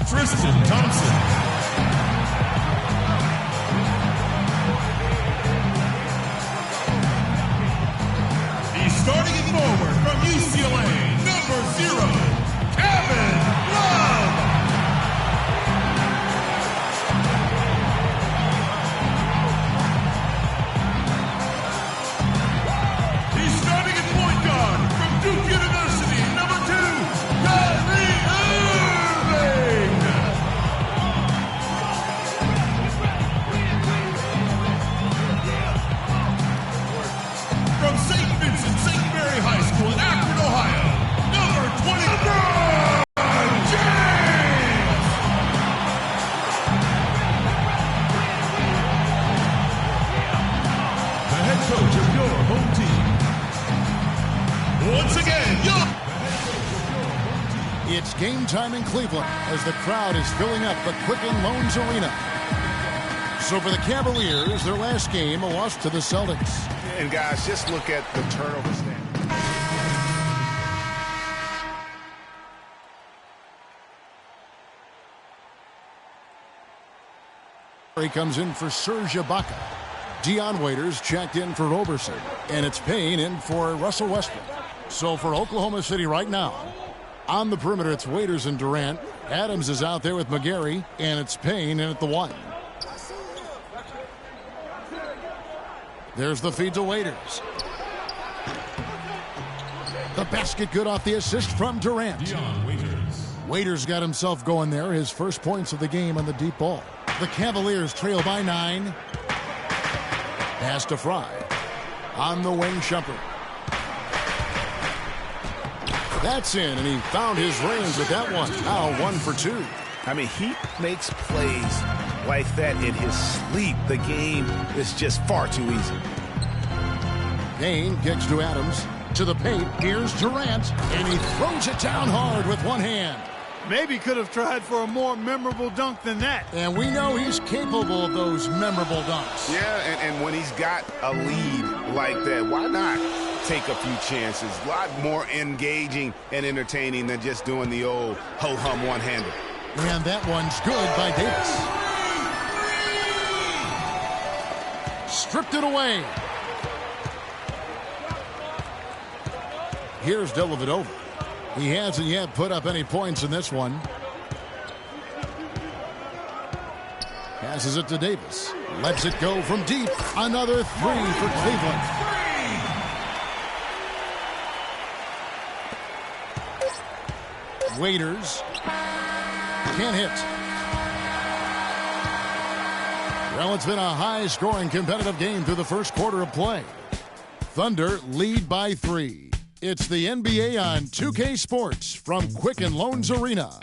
Tristan Thompson. He's starting it forward from UCLA, number 0, Kevin Love. He's starting at point guard from Duke University, number 2, Kyrie Irving. From St. Vincent St. Mary High School in Akron, Ohio, number 20, LeBron James. The head coach of your home team. Once again, It's game time in Cleveland as the crowd is filling up the Quicken Loans Arena. So for the Cavaliers, their last game, a loss to the Celtics. And guys, just look at the turnover stand. He comes in for Serge Ibaka. Dion Waiters checked in for Roberson. And it's Payne in for Russell Westbrook. So for Oklahoma City right now, on the perimeter, it's Waiters and Durant. Adams is out there with McGarry, and it's Payne in at the 1. There's the feed to Waiters. The basket good off the assist from Durant. Dion Waiters. Waiters got himself going there, his first points of the game on the deep ball. The Cavaliers trail by 9. Pass to Fry. On the wing, Shumpert. That's in, and he found his range with that one. Now 1 for 2. I mean, he makes plays like that in his sleep. The game is just far too easy. Payne kicks to Adams. To the paint, here's Durant, and he throws it down hard with one hand. Maybe could have tried for a more memorable dunk than that. And we know he's capable of those memorable dunks. Yeah, and when he's got a lead like that, why not take a few chances? A lot more engaging and entertaining than just doing the old ho-hum one-hander. And that one's good by Davis. Stripped it away. Here's Dellavedova. He hasn't yet put up any points in this one. Passes it to Davis. Lets it go from deep. Another 3 for Cleveland. Waiters. Can't hit. Well, it's been a high-scoring competitive game through the first quarter of play. Thunder lead by 3. It's the NBA on 2K Sports from Quicken Loans Arena.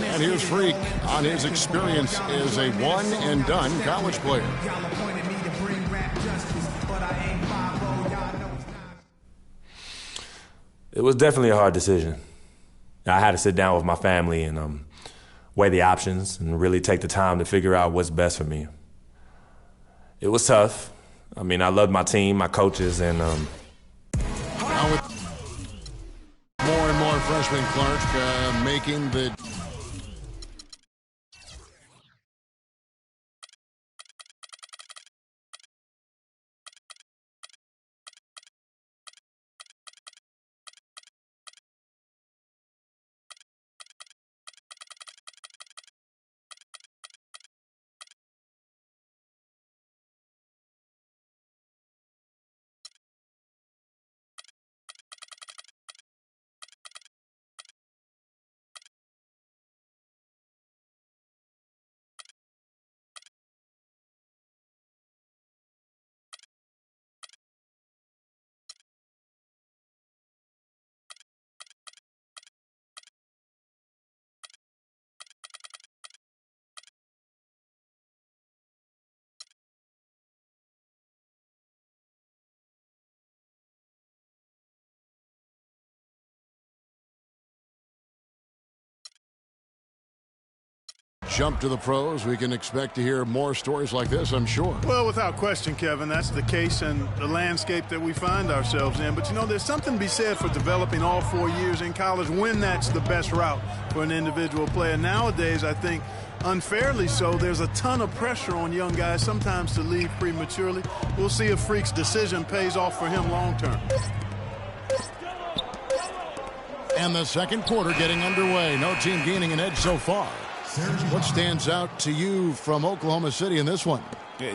And here's Freak on his experience as a one-and-done college player. It was definitely a hard decision. I had to sit down with my family and weigh the options and really take the time to figure out what's best for me. It was tough. I mean, I loved my team, my coaches, and now with more and more freshmen, Clark, making the jump to the pros, we can expect to hear more stories like this, I'm sure. Well, without question, Kevin, that's the case in the landscape that we find ourselves in. But, you know, there's something to be said for developing all 4 years in college when that's the best route for an individual player. Nowadays, I think, unfairly so, there's a ton of pressure on young guys sometimes to leave prematurely. We'll see if Freak's decision pays off for him long term. And the second quarter getting underway. No team gaining an edge so far. What stands out to you from Oklahoma City in this one?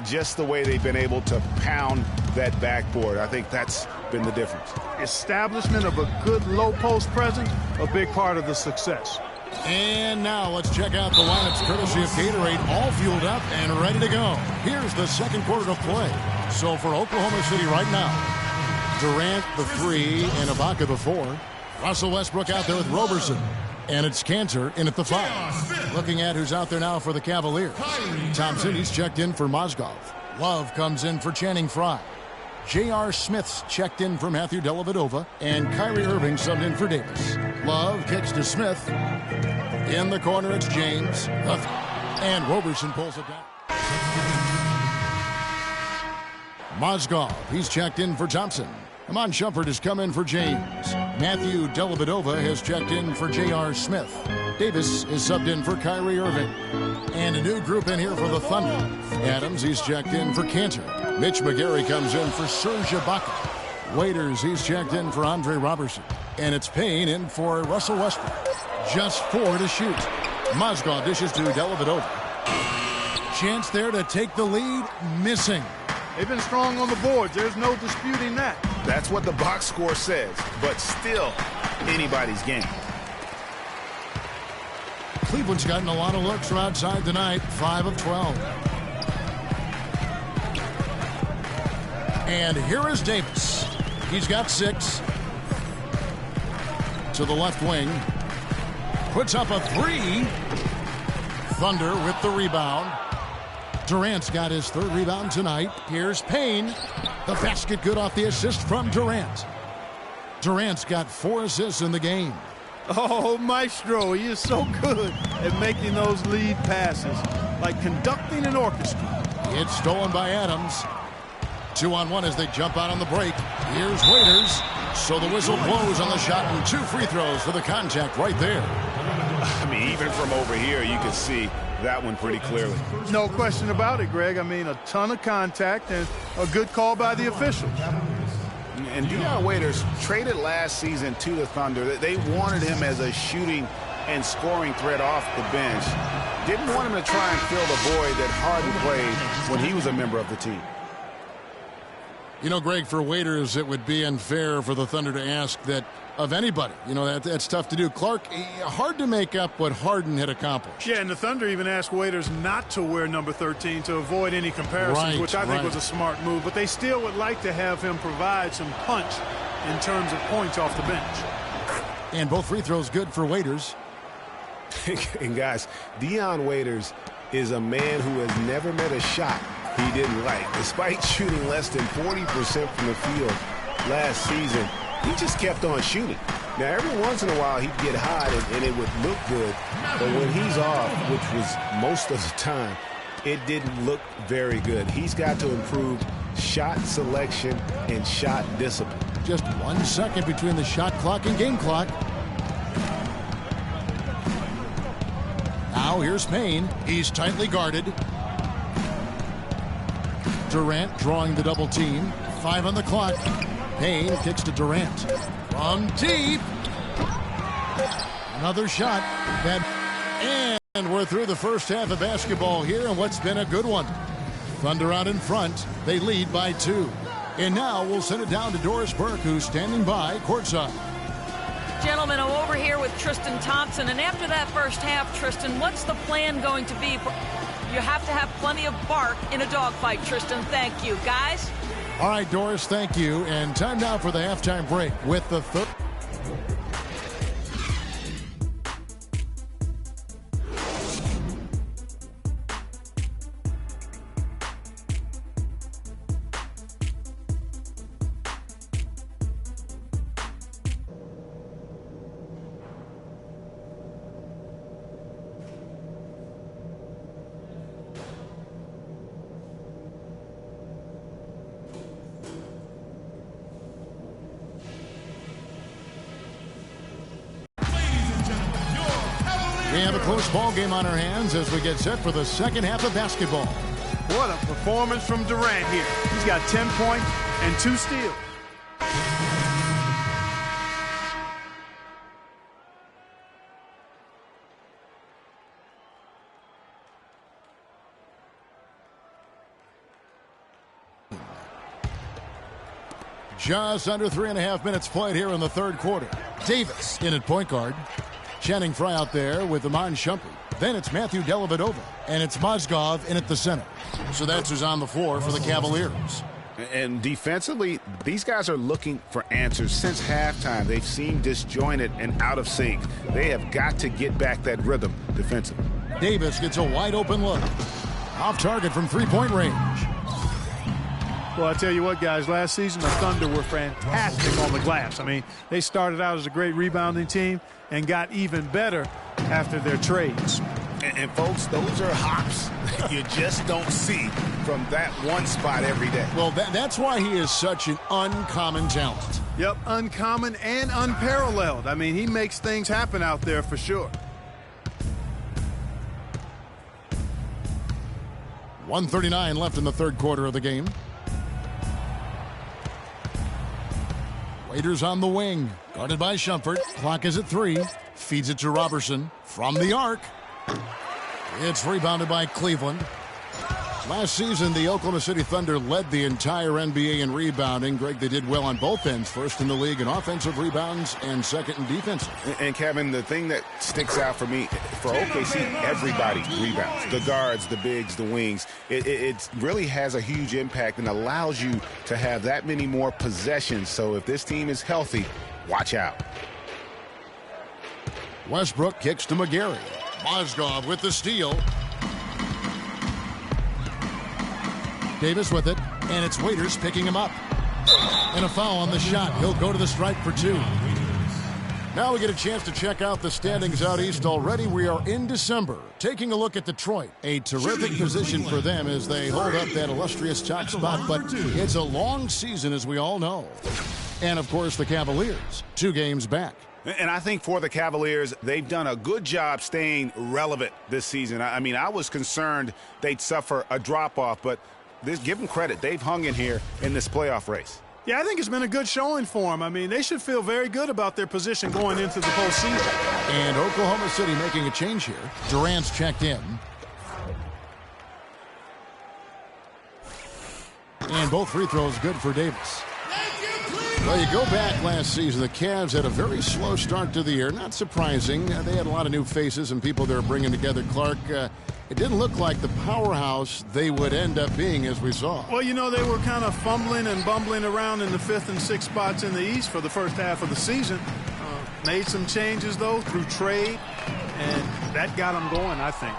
Just the way they've been able to pound that backboard. I think that's been the difference. Establishment of a good low post presence, a big part of the success. And now let's check out the lineups courtesy of Gatorade, all fueled up and ready to go. Here's the second quarter to play. So for Oklahoma City right now, Durant the 3 and Ibaka the 4. Russell Westbrook out there with Roberson. And it's Cantor in at the 5. Looking at who's out there now for the Cavaliers. Thompson, he's checked in for Mozgov. Love comes in for Channing Frye. J.R. Smith's checked in for Matthew Dellavedova. And Kyrie Irving subbed in for Davis. Love kicks to Smith. In the corner, it's James. And Roberson pulls it down. Mozgov, he's checked in for Thompson. Amon Shumpert has come in for James. Matthew Dellavedova has checked in for J.R. Smith. Davis is subbed in for Kyrie Irving. And a new group in here for the Thunder. Adams, he's checked in for Cantor. Mitch McGary comes in for Serge Ibaka. Waiters, he's checked in for Andre Roberson. And it's Payne in for Russell Westbrook. Just 4 to shoot. Mozgov dishes to Dellavedova. Chance there to take the lead. Missing. They've been strong on the boards. There's no disputing that. That's what the box score says, but still anybody's game. Cleveland's gotten a lot of looks from outside tonight, 5 of 12. And here is Davis. He's got 6. To the left wing. Puts up a 3. Thunder with the rebound. Durant's got his 3rd rebound tonight. Here's Payne. The basket good off the assist from Durant. Durant's got 4 assists in the game. Oh, Maestro, he is so good at making those lead passes, like conducting an orchestra. It's stolen by Adams. 2-on-1 as they jump out on the break. Here's Waiters. So the whistle blows on the shot and 2 free throws for the contact right there. I mean, even from over here, you can see that one pretty clearly. No question about it, Greg. I mean, a ton of contact and a good call by the officials. And Dion Waiters traded last season to the Thunder. They wanted him as a shooting and scoring threat off the bench. Didn't want him to try and fill the void that Harden played when he was a member of the team. You know, Greg, for Waiters, it would be unfair for the Thunder to ask that of anybody. You know, that's tough to do. Clark, hard to make up what Harden had accomplished. Yeah, and the Thunder even asked Waiters not to wear number 13 to avoid any comparisons, which I think was a smart move. But they still would like to have him provide some punch in terms of points off the bench. And both free throws good for Waiters. And guys, Dion Waiters is a man who has never met a shot he didn't like. Despite shooting less than 40% from the field last season, he just kept on shooting. Now, every once in a while, he'd get hot and it would look good. But when he's off, which was most of the time, it didn't look very good. He's got to improve shot selection and shot discipline. Just 1 second between the shot clock and game clock. Now here's Payne. He's tightly guarded. Durant drawing the double team. 5 on the clock. Payne kicks to Durant. From deep. Another shot. And we're through the first half of basketball here, and what's been a good one. Thunder out in front. They lead by 2. And now we'll send it down to Doris Burke, who's standing by courtside. Gentlemen, I'm over here with Tristan Thompson, and after that first half, Tristan, what's the plan going to be? You have to have plenty of bark in a dogfight, Tristan. Thank you. Guys? All right, Doris, thank you. And time now for the halftime break with the third. have a close ball game on our hands as we get set for the second half of basketball. What a performance from Durant here. He's got 10 points and 2 steals. Just under 3.5 minutes played here in the third quarter. Davis in at point guard. Channing Frye out there with Iman Shumpert. Then it's Matthew Dellavedova, and it's Mozgov in at the center. So that's who's on the floor for the Cavaliers. And defensively, these guys are looking for answers. Since halftime, they've seemed disjointed and out of sync. They have got to get back that rhythm defensively. Davis gets a wide-open look. Off target from three-point range. Well, I tell you what, guys, last season the Thunder were fantastic on the glass. I mean, they started out as a great rebounding team and got even better after their trades. And folks, those are hops you just don't see from that one spot every day. Well, that's why he is such an uncommon talent. Yep, uncommon and unparalleled. I mean, he makes things happen out there for sure. 1:39 left in the third quarter of the game. Waiters on the wing, guarded by Shumpert. Clock is at 3. Feeds it to Robertson from the arc. It's rebounded by Cleveland. Last season, the Oklahoma City Thunder led the entire NBA in rebounding. Greg, they did well on both ends. First in the league in offensive rebounds and second in defensive. And Kevin, the thing that sticks out for me, for OKC, everybody rebounds. The guards, the bigs, the wings. It really has a huge impact and allows you to have that many more possessions. So if this team is healthy, watch out. Westbrook kicks to McGarry. Mozgov with the steal. Davis with it, and it's Waiters picking him up. And a foul on the shot. He'll go to the stripe for 2. Now we get a chance to check out the standings out east already. We are in December. Taking a look at Detroit. A terrific position for them as they hold up that illustrious top spot, but it's a long season, as we all know. And, of course, the Cavaliers, 2 games back. And I think for the Cavaliers, they've done a good job staying relevant this season. I mean, I was concerned they'd suffer a drop-off, but give them credit. They've hung in here in this playoff race. Yeah, I think it's been a good showing for them. I mean, they should feel very good about their position going into the postseason. And Oklahoma City making a change here. Durant's checked in. And both free throws good for Davis. Well, you go back last season, the Cavs had a very slow start to the year. Not surprising. They had a lot of new faces and people they were bringing together. Clark, it didn't look like the powerhouse they would end up being, as we saw. Well, you know, they were kind of fumbling and bumbling around in the 5th and 6th spots in the East for the first half of the season. Made some changes, though, through trade, and that got them going, I think.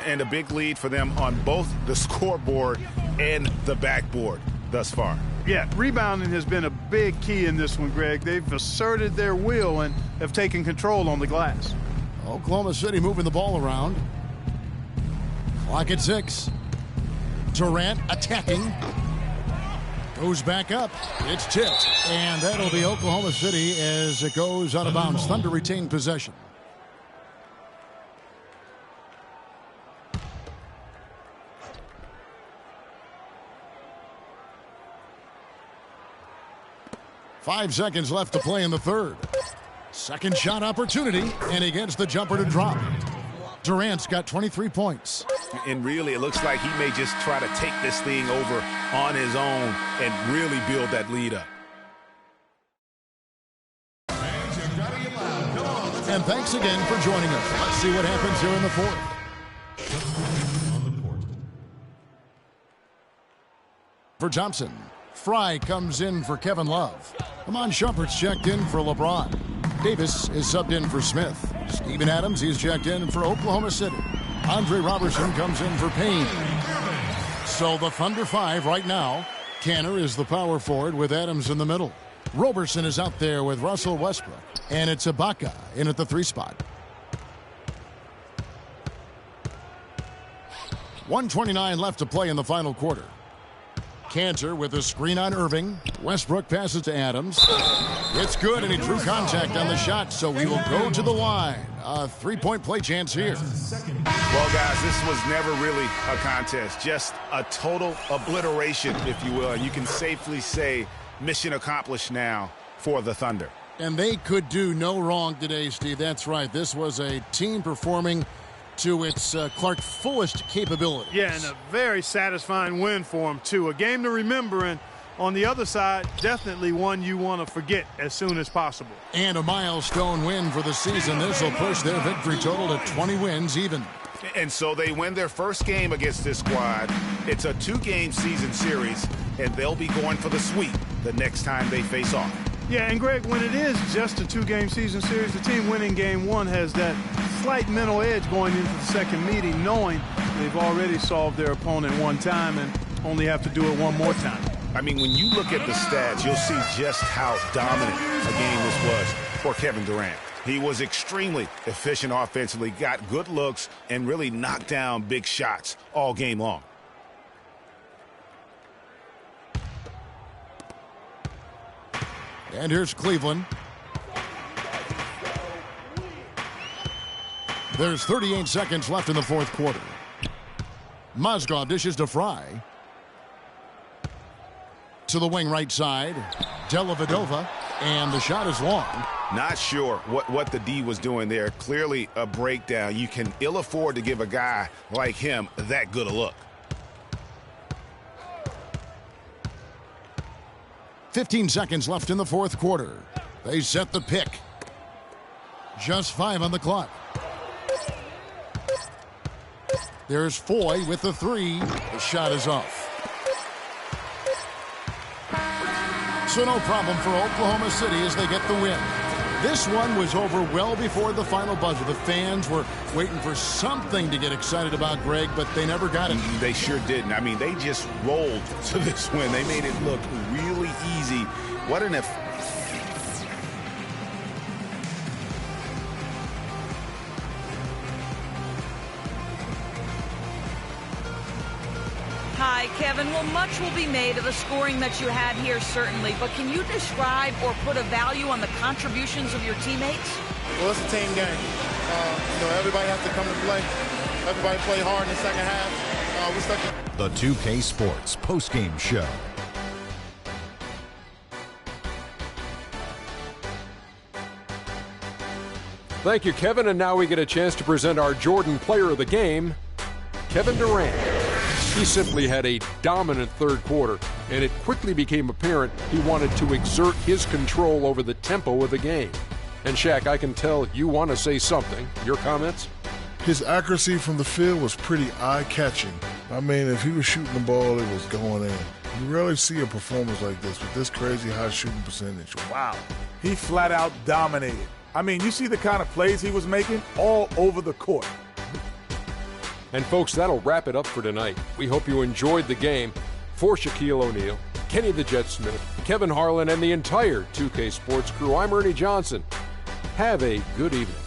And a big lead for them on both the scoreboard and the backboard thus far. Yeah, rebounding has been a big key in this one, Greg. They've asserted their will and have taken control on the glass. Oklahoma City moving the ball around. Clock at 6. Durant attacking. Goes back up. It's tipped. And that'll be Oklahoma City as it goes out of bounds. Thunder retain possession. Five seconds left to play in the third. Second shot opportunity, and he gets the jumper to drop. Durant's got 23 points. And really, it looks like he may just try to take this thing over on his own and really build that lead up. And thanks again for joining us. Let's see what happens here in the fourth. For Thompson. Frye comes in for Kevin Love. Iman Shumpert's checked in for LeBron. Davis is subbed in for Smith. Steven Adams, he's checked in for Oklahoma City. Andre Robertson comes in for Payne. So the Thunder 5 right now. Kanter is the power forward with Adams in the middle. Robertson is out there with Russell Westbrook. And it's Ibaka in at the 3 spot. 1:29 left to play in the final quarter. Cantor with a screen on Irving. Westbrook passes to Adams. It's good, and he drew contact on the shot, so he will go to the line. A three-point play chance here. Well, guys, this was never really a contest. Just a total obliteration, if you will. And you can safely say mission accomplished now for the Thunder. And they could do no wrong today, Steve. That's right. This was a team performing to its Clark fullest capabilities. Yeah, and a very satisfying win for them, too. A game to remember, and on the other side, definitely one you want to forget as soon as possible. And a milestone win for the season. This will push their victory total to 20 wins even. And so they win their first game against this squad. It's a 2-game season series, and they'll be going for the sweep the next time they face off. Yeah, and Greg, when it is just a 2-game season series, the team winning game one has that slight mental edge going into the second meeting, knowing they've already solved their opponent one time and only have to do it one more time. I mean, when you look at the stats, you'll see just how dominant a game this was for Kevin Durant. He was extremely efficient offensively, got good looks, and really knocked down big shots all game long. And here's Cleveland. There's 38 seconds left in the fourth quarter. Mozgov dishes to Fry. To the wing right side. Dellavedova. And the shot is long. Not sure what the D was doing there. Clearly a breakdown. You can ill afford to give a guy like him that good a look. 15 seconds left in the fourth quarter. They set the pick. Just 5 on the clock. There's Foy with the 3. The shot is off. So no problem for Oklahoma City as they get the win. This one was over well before the final buzzer. The fans were waiting for something to get excited about, Greg, but they never got it. They sure didn't. I mean, they just rolled to this win. They made it look really easy. What an Hi, Kevin. Well, much will be made of the scoring that you had here, certainly. But can you describe or put a value on the contributions of your teammates? Well, it's a team game. Everybody has to come to play. Everybody play hard in the second half. We stuck. The 2K Sports postgame show. Thank you, Kevin. And now we get a chance to present our Jordan Player of the Game, Kevin Durant. He simply had a dominant third quarter, and it quickly became apparent he wanted to exert his control over the tempo of the game. And Shaq, I can tell you want to say something. Your comments? His accuracy from the field was pretty eye-catching. I mean, if he was shooting the ball, it was going in. You rarely see a performance like this with this crazy high shooting percentage. Wow. He flat out dominated. I mean, you see the kind of plays he was making all over the court. And folks, that'll wrap it up for tonight. We hope you enjoyed the game. For Shaquille O'Neal, Kenny the Jet Smith, Kevin Harlan, and the entire 2K Sports crew, I'm Ernie Johnson. Have a good evening.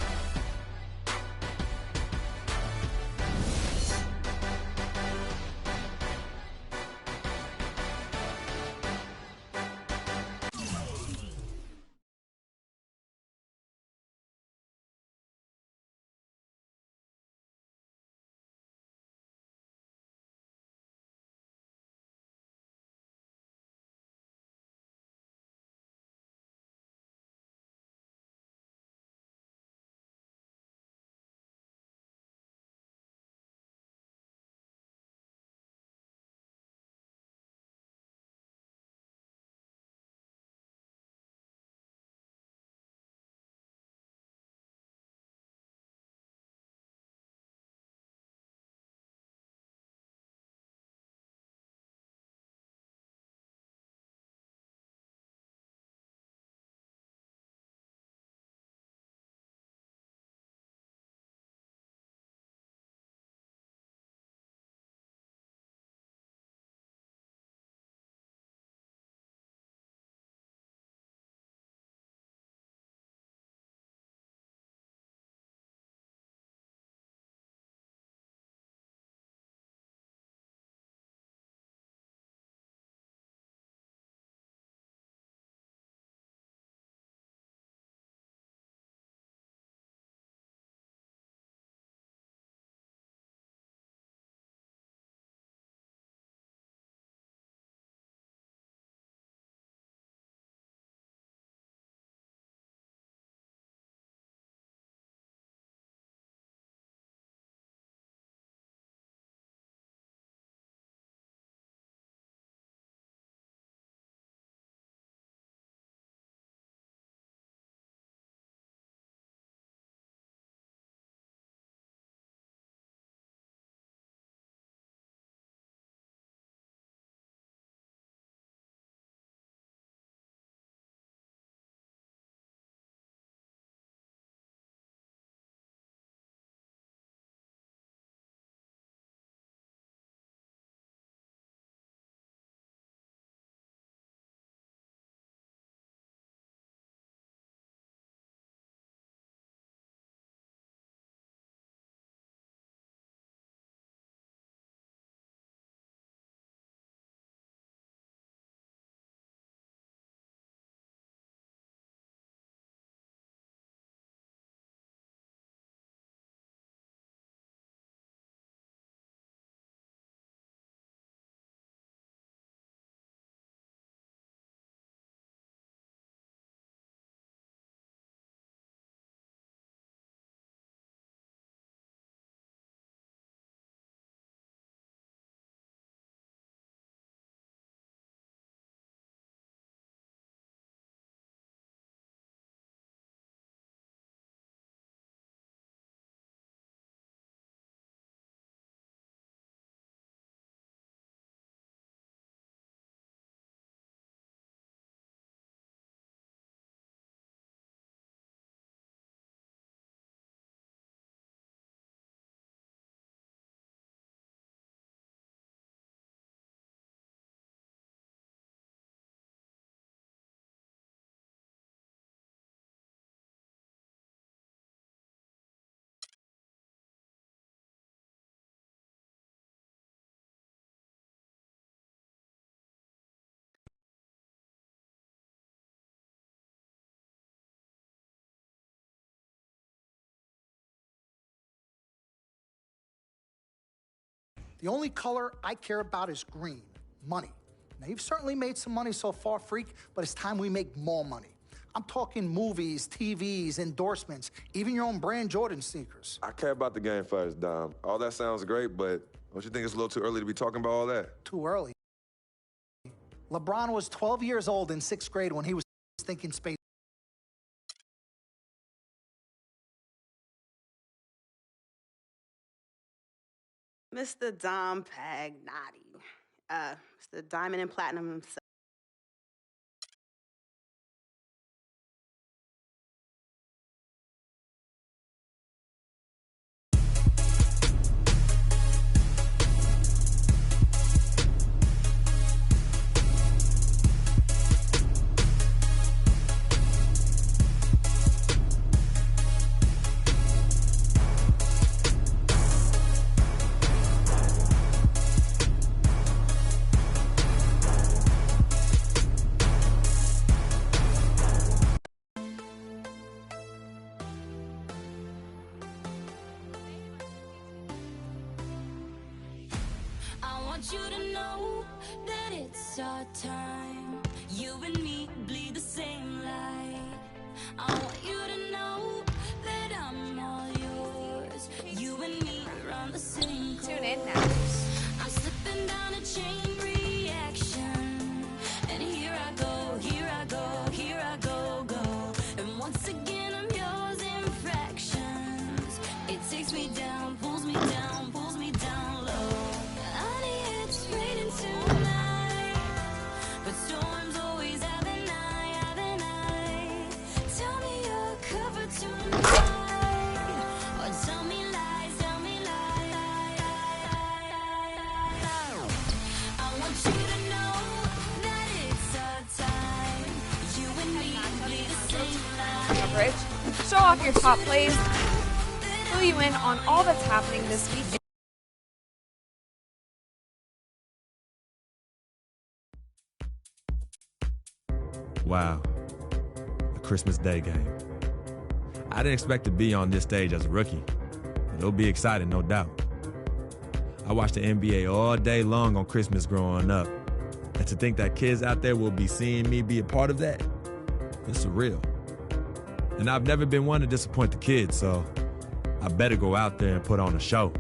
The only color I care about is green, money. Now, you've certainly made some money so far, Freak, but it's time we make more money. I'm talking movies, TVs, endorsements, even your own brand Jordan sneakers. I care about the game first, Dom. All that sounds great, but don't you think it's a little too early to be talking about all that? Too early. LeBron was 12 years old in 6th grade when he was thinking space. Mr. Dom Pagnotti, Mr. Diamond and Platinum himself. You to know that it's our time. You and me bleed the same light. I want you to know that I'm all yours. You and me are on the same course. Tune in now. I'm slipping down a chain reaction, and here I go, here I go, here I go, go. And once again I'm yours in fractions. It takes me down, pulls me down, pulls me down low. It's raining tonight, but storms always have an eye. Tell me you're covered tonight, or tell me lies, tell me lies. I want you to know that it's our time. You and me bleed the same life. Coverage. Show off your top plays. Fill you in on all that's happening this week. Wow, a Christmas Day game. I didn't expect to be on this stage as a rookie. It'll be exciting, no doubt. I watched the NBA all day long on Christmas growing up. And to think that kids out there will be seeing me be a part of that, it's surreal. And I've never been one to disappoint the kids, so I better go out there and put on a show.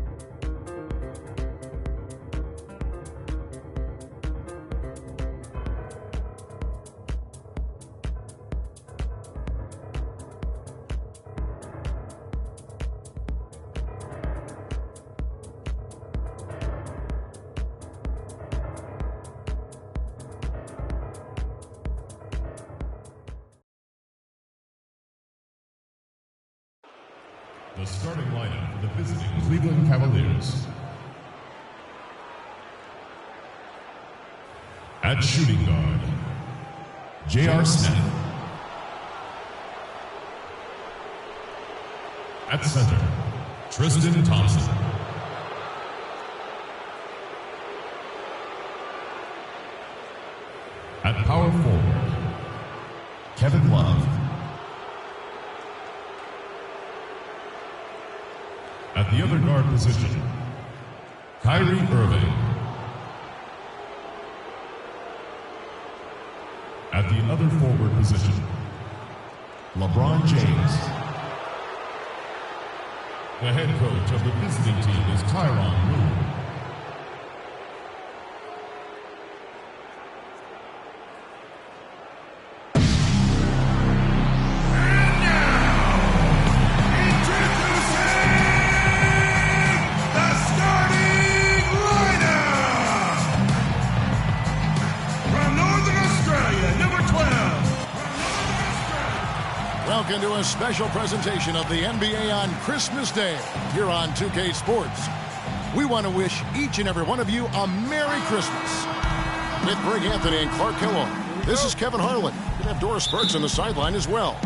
The starting lineup for the visiting Cleveland Cavaliers. At shooting guard, J.R. Smith. At center, Tristan Thompson. At power forward, Kevin Love. At the other guard position, Kyrie Irving. At the other forward position, LeBron James. The head coach of the visiting team is Tyronn Lue. Welcome to a special presentation of the NBA on Christmas Day here on 2K Sports. We want to wish each and every one of you a Merry Christmas. With Greg Anthony and Clark Hillo, this is Kevin Harlan. We have Doris Burks on the sideline as well.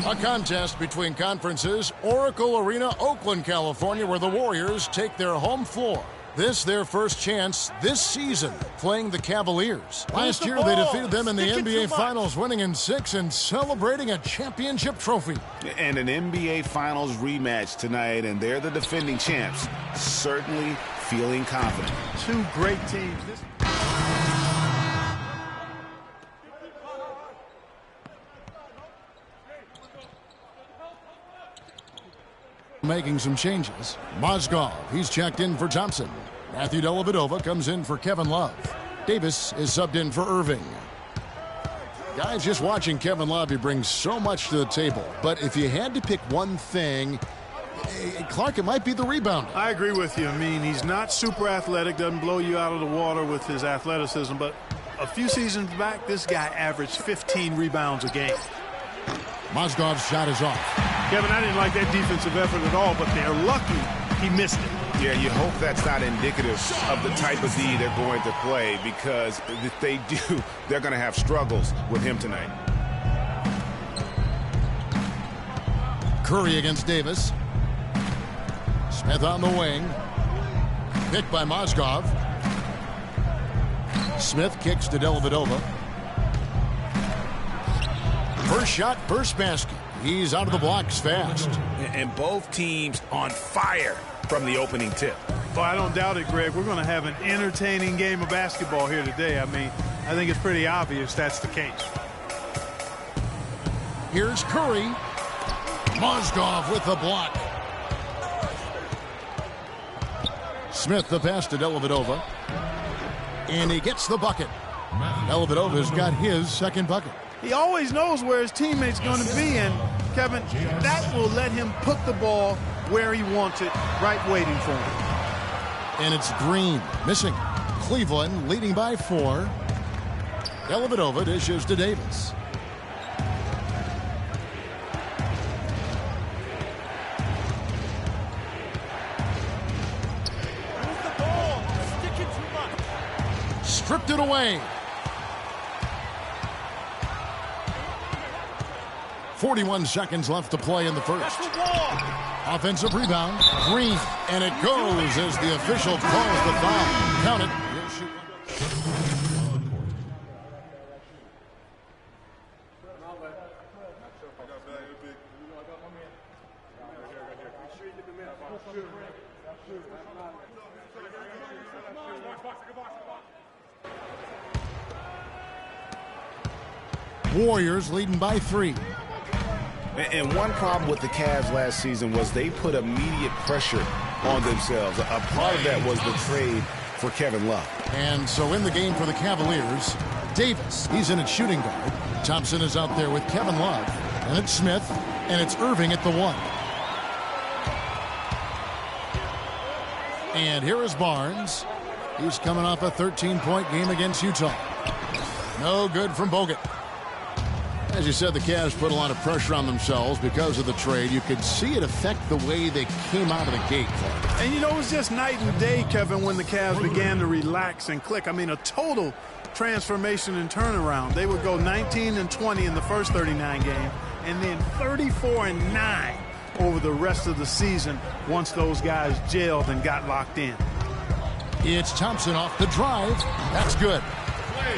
A contest between conferences, Oracle Arena, Oakland, California, where the Warriors take their home floor. This their first chance this season playing the Cavaliers. Last year they defeated them in the NBA Finals, winning in 6 and celebrating a championship trophy. And an NBA Finals rematch tonight, and they're the defending champs. Certainly feeling confident. Two great teams. Making some changes. Mozgov, he's checked in for Thompson. Matthew Dellavedova comes in for Kevin Love. Davis is subbed in for Irving. Guys, just watching Kevin Love, he brings so much to the table. But if you had to pick one thing, Clark, it might be the rebound. I agree with you. I mean, he's not super athletic, doesn't blow you out of the water with his athleticism, but a few seasons back, this guy averaged 15 rebounds a game. Mozgov's shot is off. Kevin, I didn't like that defensive effort at all, but they're lucky he missed it. Yeah, you hope that's not indicative of the type of D they're going to play, because if they do, they're going to have struggles with him tonight. Curry against Davis. Smith on the wing. Picked by Mozgov. Smith kicks to Dellavedova. First shot, first basket. He's out of the blocks fast. And both teams on fire from the opening tip. Well, I don't doubt it, Greg. We're going to have an entertaining game of basketball here today. I mean, I think it's pretty obvious that's the case. Here's Curry. Mozgov with the block. Smith the pass to Dellavedova. And he gets the bucket. Dellavedova's got his second bucket. He always knows where his teammate's going to be, and Kevin, that will let him put the ball where he wants it, right waiting for him. And it's Green missing. Cleveland leading by 4. Dellavedova dishes to Davis. Stripped it away. 41 seconds left to play in the first. Offensive rebound, Green, and it goes as the official calls the foul. Count it. Warriors leading by 3. And one problem with the Cavs last season was they put immediate pressure on themselves. A part of that was the trade for Kevin Love. And so in the game for the Cavaliers, Davis, he's in at shooting guard. Thompson is out there with Kevin Love. And it's Smith, and it's Irving at the 1. And here is Barnes. He's coming off a 13-point game against Utah. No good from Bogut. As you said, the Cavs put a lot of pressure on themselves because of the trade. You could see it affect the way they came out of the gate. And, you know, it was just night and day, Kevin, when the Cavs began to relax and click. I mean, a total transformation and turnaround. They would go 19-20 in the first 39 games, and then 34-9 over the rest of the season once those guys gelled and got locked in. It's Thompson off the drive. That's good.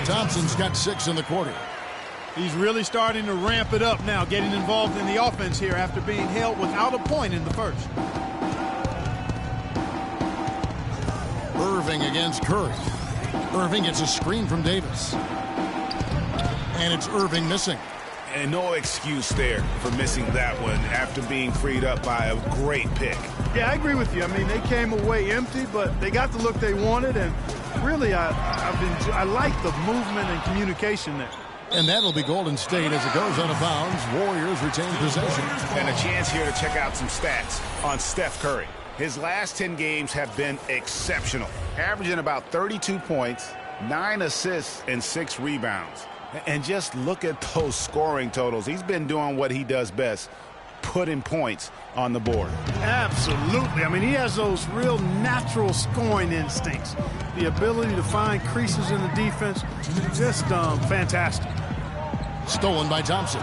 Thompson's got 6 in the quarter. He's really starting to ramp it up now, getting involved in the offense here after being held without a point in the first. Irving against Curry. Irving gets a screen from Davis. And it's Irving missing. And no excuse there for missing that one after being freed up by a great pick. Yeah, I agree with you. I mean, they came away empty, but they got the look they wanted, and really I like the movement and communication there. And that'll be Golden State as it goes out of bounds. Warriors retain possession. And a chance here to check out some stats on Steph Curry. His last 10 games have been exceptional, averaging about 32 points, 9 assists, and 6 rebounds. And just look at those scoring totals. He's been doing what he does best, putting points on the board. Absolutely. I mean, he has those real natural scoring instincts. The ability to find creases in the defense, just fantastic. Stolen by Thompson.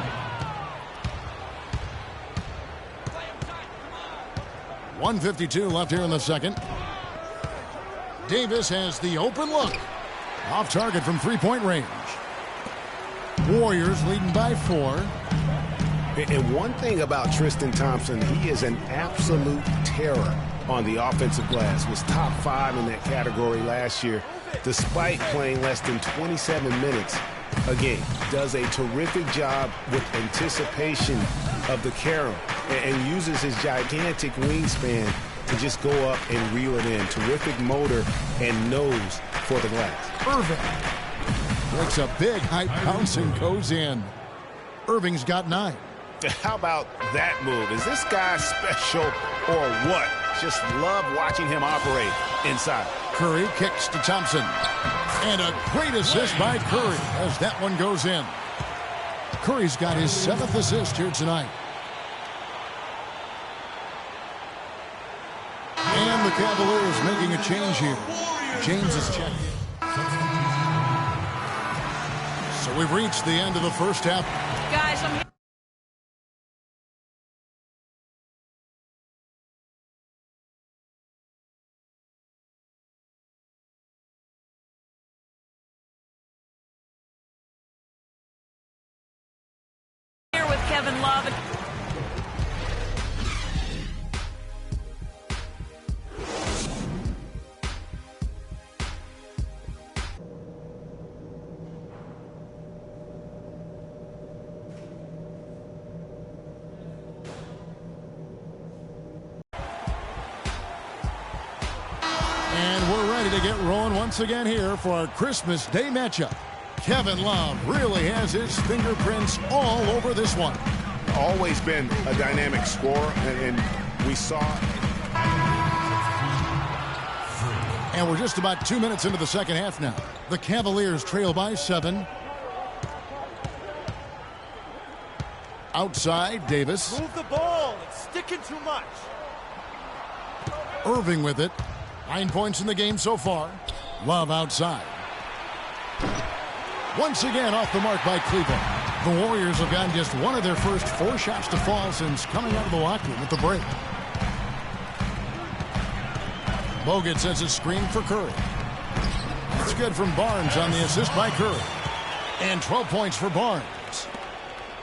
.152 left here in the second. Davis has the open look. Off target from three-point range. Warriors leading by 4. And one thing about Tristan Thompson, he is an absolute terror on the offensive glass, was top 5 in that category last year, despite playing less than 27 minutes a game. Does a terrific job with anticipation of the carom and uses his gigantic wingspan to just go up and reel it in. Terrific motor and nose for the glass. Irving makes a big high bounce and goes in. Irving's got 9. How about that move? Is this guy special or what? Just love watching him operate inside. Curry kicks to Thompson. And a great assist by Curry as that one goes in. Curry's got his 7th assist here tonight. And the Cavaliers making a change here. James is checking. So we've reached the end of the first half. Guys, I'm here with Kevin Love. And we're ready to get rolling once again here for our Christmas Day matchup. Kevin Love really has his fingerprints all over this one. Always been a dynamic scorer, and we saw. And we're just about 2 minutes into the second half now. The Cavaliers trail by 7. Outside, Davis. Move the ball. It's sticking too much. Irving with it. 9 points in the game so far. Love outside. Once again off the mark by Cleveland. The Warriors have gotten just one of their first 4 shots to fall since coming out of the locker room at the break. Bogut sends a screen for Curry. It's good from Barnes on the assist by Curry. And 12 points for Barnes.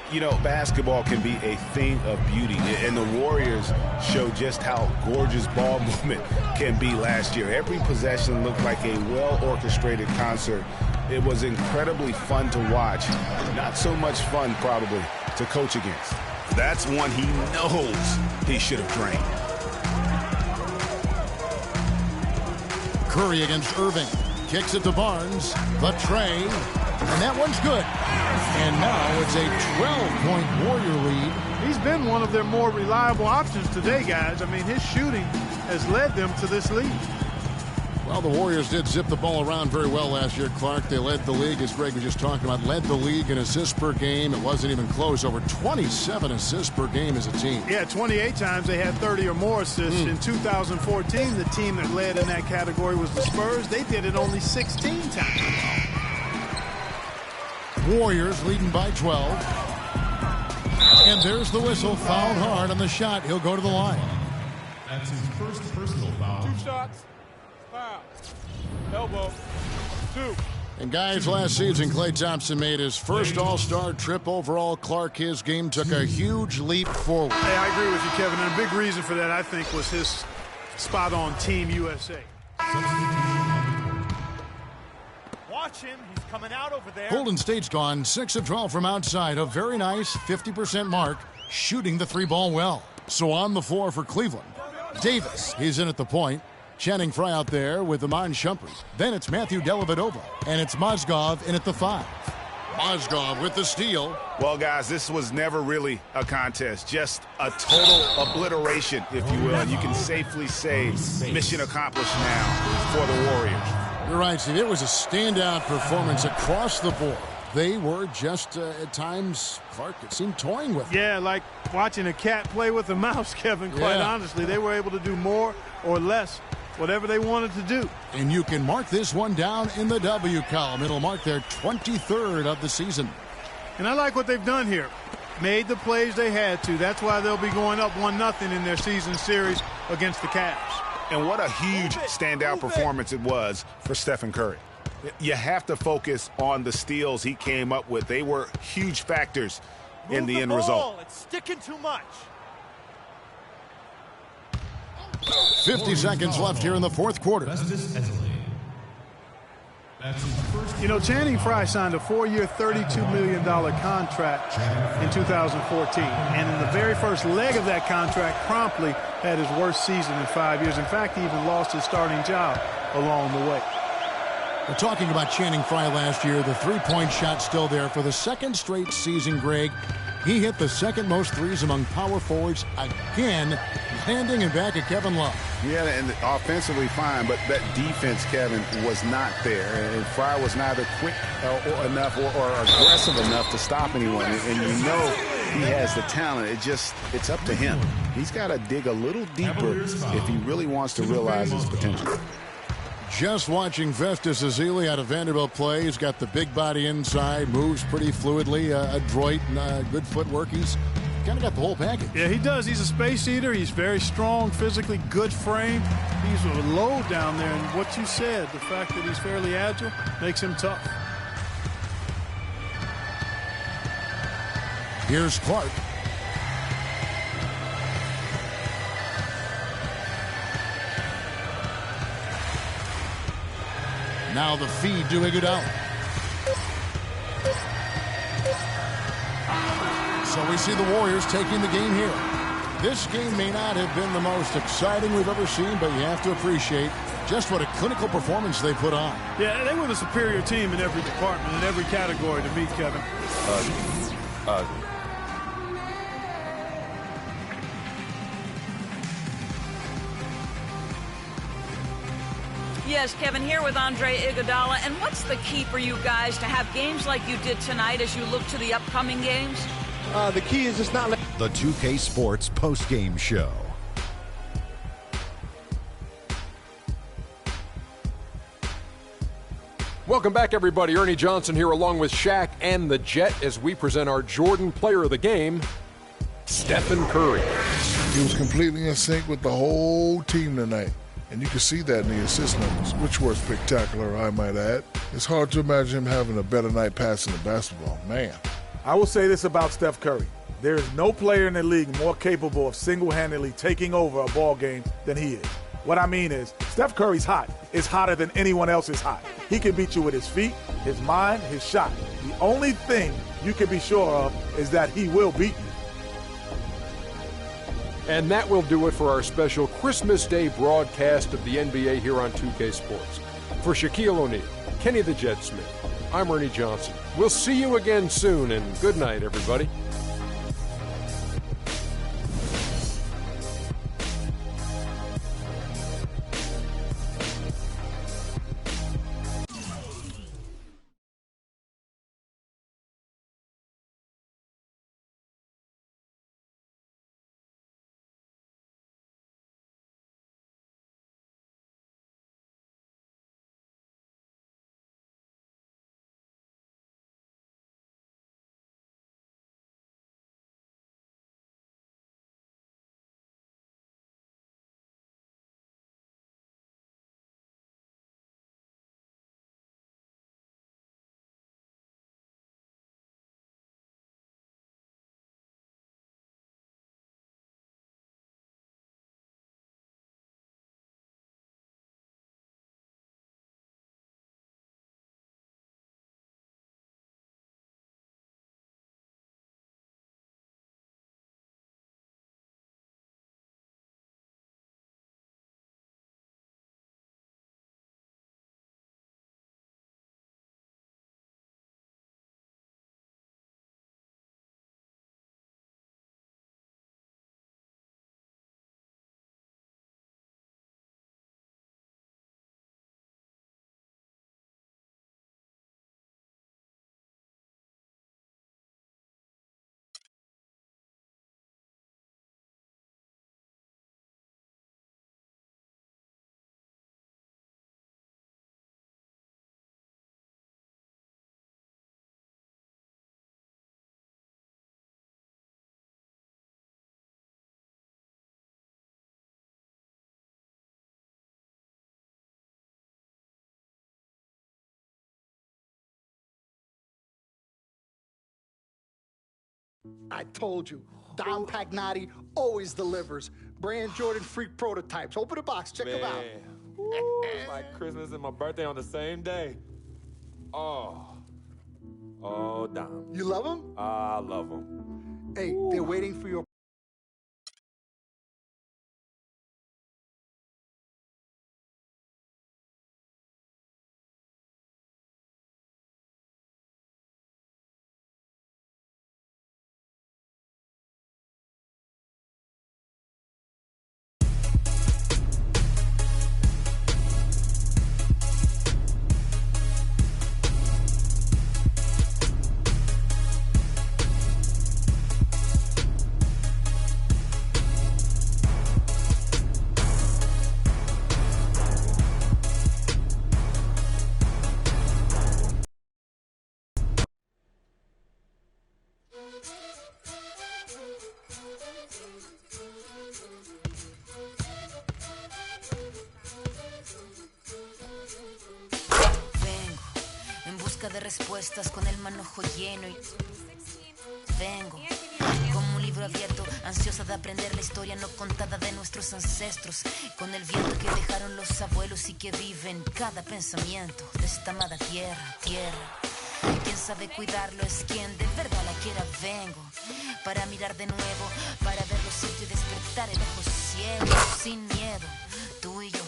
You know, basketball can be a thing of beauty, and the Warriors showed just how gorgeous ball movement can be last year. Every possession looked like a well-orchestrated concert. It was incredibly fun to watch. Not so much fun, probably, to coach against. That's one he knows he should have drained. Curry against Irving. Kicks it to Barnes. The tray. And that one's good. And now it's a 12-point Warrior lead. He's been one of their more reliable options today, guys. I mean, his shooting has led them to this lead. Well, the Warriors did zip the ball around very well last year, Clark. They led the league, as Greg was just talking about, led the league in assists per game. It wasn't even close. Over 27 assists per game as a team. Yeah, 28 times they had 30 or more assists. In 2014, the team that led in that category was the Spurs. They did it only 16 times. Warriors leading by 12. And there's the whistle. Fouled hard on the shot. He'll go to the line. That's his first personal foul. 2 shots. Foul. Elbow. 2. And guys, last season, Klay Thompson made his first All-Star trip overall. Clark, his game took a huge leap forward. Hey, I agree with you, Kevin. And a big reason for that, I think, was his spot on Team USA. Watch him. He's coming out over there. Golden State's gone 6 of 12 from outside. A very nice 50% mark, shooting the 3-ball well. So on the floor for Cleveland, Davis, he's in at the point. Channing Frye out there with Iman Shumpert. Then it's Matthew Dellavedova, and it's Mozgov in at the 5. Mozgov with the steal. Well, guys, this was never really a contest. Just a total obliteration, if you will. And you can safely say mission accomplished now for the Warriors. You're right, Steve. It was a standout performance across the board. They were just, at times, Clark, it seemed toying with it. Yeah, like watching a cat play with a mouse, Kevin, quite honestly. They were able to do more or less, whatever they wanted to do. And you can mark this one down in the W column. It'll mark their 23rd of the season. And I like what they've done here. Made the plays they had to. That's why they'll be going up 1-0 in their season series against the Cavs. And what a huge standout performance it was for Stephen Curry. You have to focus on the steals he came up with. They were huge factors in the end result. It's sticking too much. 50 seconds left here in the fourth quarter. You know, Channing Frye signed a 4-year, $32 million contract in 2014. And in the very first leg of that contract, promptly had his worst season in 5 years. In fact, he even lost his starting job along the way. We're talking about Channing Frye last year. The three-point shot still there for the second straight season, Greg. He hit the second most threes among power forwards again, landing in back of Kevin Love. Yeah, and offensively fine, but that defense, Kevin, was not there. And Frye was neither quick enough or aggressive enough to stop anyone. And you know he has the talent. It's up to him. He's got to dig a little deeper if he really wants to realize his potential. Just watching Festus Ezeli out of Vanderbilt play. He's got the big body inside, moves pretty fluidly, adroit, good footwork. He's kind of got the whole package. Yeah, he does. He's a space eater. He's very strong, physically good frame. He's a load down there. And what you said, the fact that he's fairly agile, makes him tough. Here's Clark. Now the feed to Iguodala. So we see the Warriors taking the game here. This game may not have been the most exciting we've ever seen, but you have to appreciate just what a clinical performance they put on. Yeah, they were the superior team in every department, in every category to me, Kevin. Yes, Kevin, here with Andre Iguodala. And what's the key for you guys to have games like you did tonight as you look to the upcoming games? The key is just not... The 2K Sports postgame show. Welcome back, everybody. Ernie Johnson here along with Shaq and the Jet as we present our Jordan Player of the Game, Stephen Curry. He was completely in sync with the whole team tonight. And you can see that in the assist numbers, which were spectacular, I might add. It's hard to imagine him having a better night passing the basketball. Man. I will say this about Steph Curry. There is no player in the league more capable of single-handedly taking over a ball game than he is. What I mean is, Steph Curry's hot. Is hotter than anyone else is hot. He can beat you with his feet, his mind, his shot. The only thing you can be sure of is that he will beat you. And that will do it for our special Christmas Day broadcast of the NBA here on 2K Sports. For Shaquille O'Neal, Kenny the Jet Smith, I'm Ernie Johnson. We'll see you again soon, and good night, everybody. I told you, Dom Pagnotti always delivers. Brand Jordan freak prototypes. Open the box. Check them out. Ooh, it's like Christmas and my birthday on the same day. Oh, Dom. You love them? I love them. Hey, they're waiting for your... De respuestas con el manojo lleno y vengo como un libro abierto, ansiosa de aprender la historia no contada de nuestros ancestros, con el viento que dejaron los abuelos y que vive en cada pensamiento de esta amada tierra. Quien sabe cuidarlo es quien de verdad la quiera. Vengo para mirar de nuevo, para ver los sitios y despertar el ojo ciego, sin miedo, tú y yo.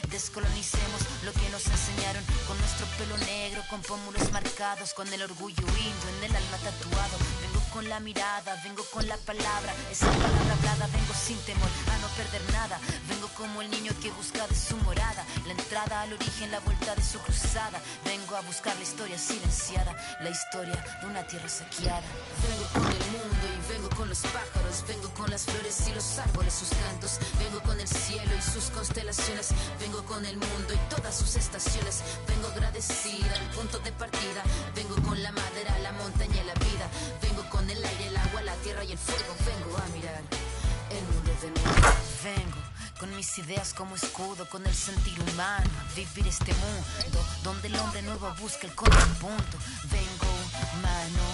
Descolonicemos lo que nos enseñaron, con nuestro pelo negro, con pómulos marcados, con el orgullo indio en el alma tatuado. Vengo con la mirada, vengo con la palabra, esa palabra hablada, vengo sin temor a no perder nada. Vengo como el niño que busca de su morada, la entrada al origen, la vuelta de su cruzada. Vengo a buscar la historia silenciada, la historia de una tierra saqueada. Vengo con el mundo y vengo con los pájaros, vengo con las flores y los árboles, sus cantos. Vengo con el cielo y sus constelaciones, vengo con el mundo y todas sus estaciones. Vengo agradecida al punto de partida, vengo con la madera, la montaña y la vida. Vengo con el aire, el agua, la tierra y el fuego. Vengo a mirar el mundo de nuevo. Vengo con mis ideas como escudo, con el sentir humano, a vivir este mundo donde el hombre nuevo busca el contrapunto. Vengo humano,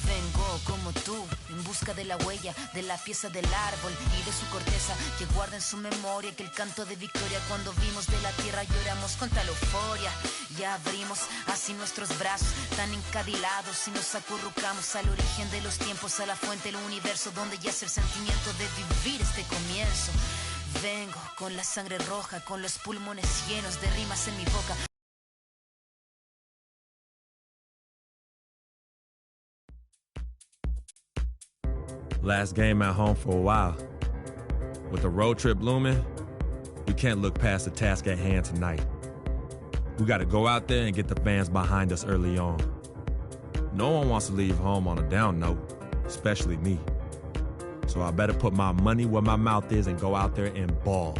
vengo como tú, en busca de la huella, de la pieza del árbol y de su corteza, que guarda en su memoria que el canto de victoria cuando vimos de la tierra lloramos con tal euforia. Ya abrimos así nuestros brazos tan encadilados y nos acurrucamos al origen de los tiempos, a la fuente del universo donde yace el sentimiento de vivir este comienzo. Vengo con la sangre roja, con los pulmones llenos de rimas en mi boca. Last game at home for a while. With the road trip looming, we can't look past the task at hand tonight. We got to go out there and get the fans behind us early on. No one wants to leave home on a down note, especially me. So I better put my money where my mouth is and go out there and ball.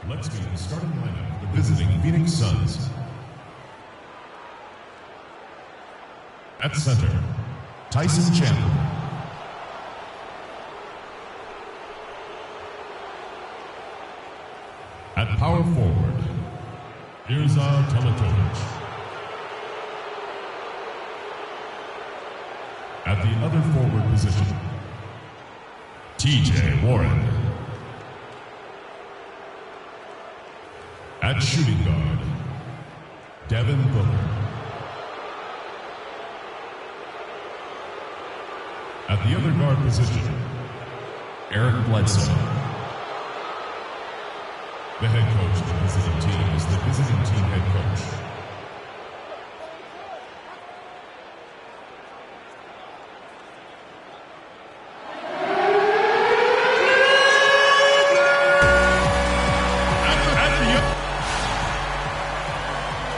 Let's meet the starting lineup for the visiting Phoenix Suns. At center, Tyson Chandler. At power forward, Mirza Teletovic. At the other forward position, TJ Warren. At shooting guard, Devin Booker. At the other guard position, Eric Bledsoe. The head coach of the visiting team is the visiting team head coach.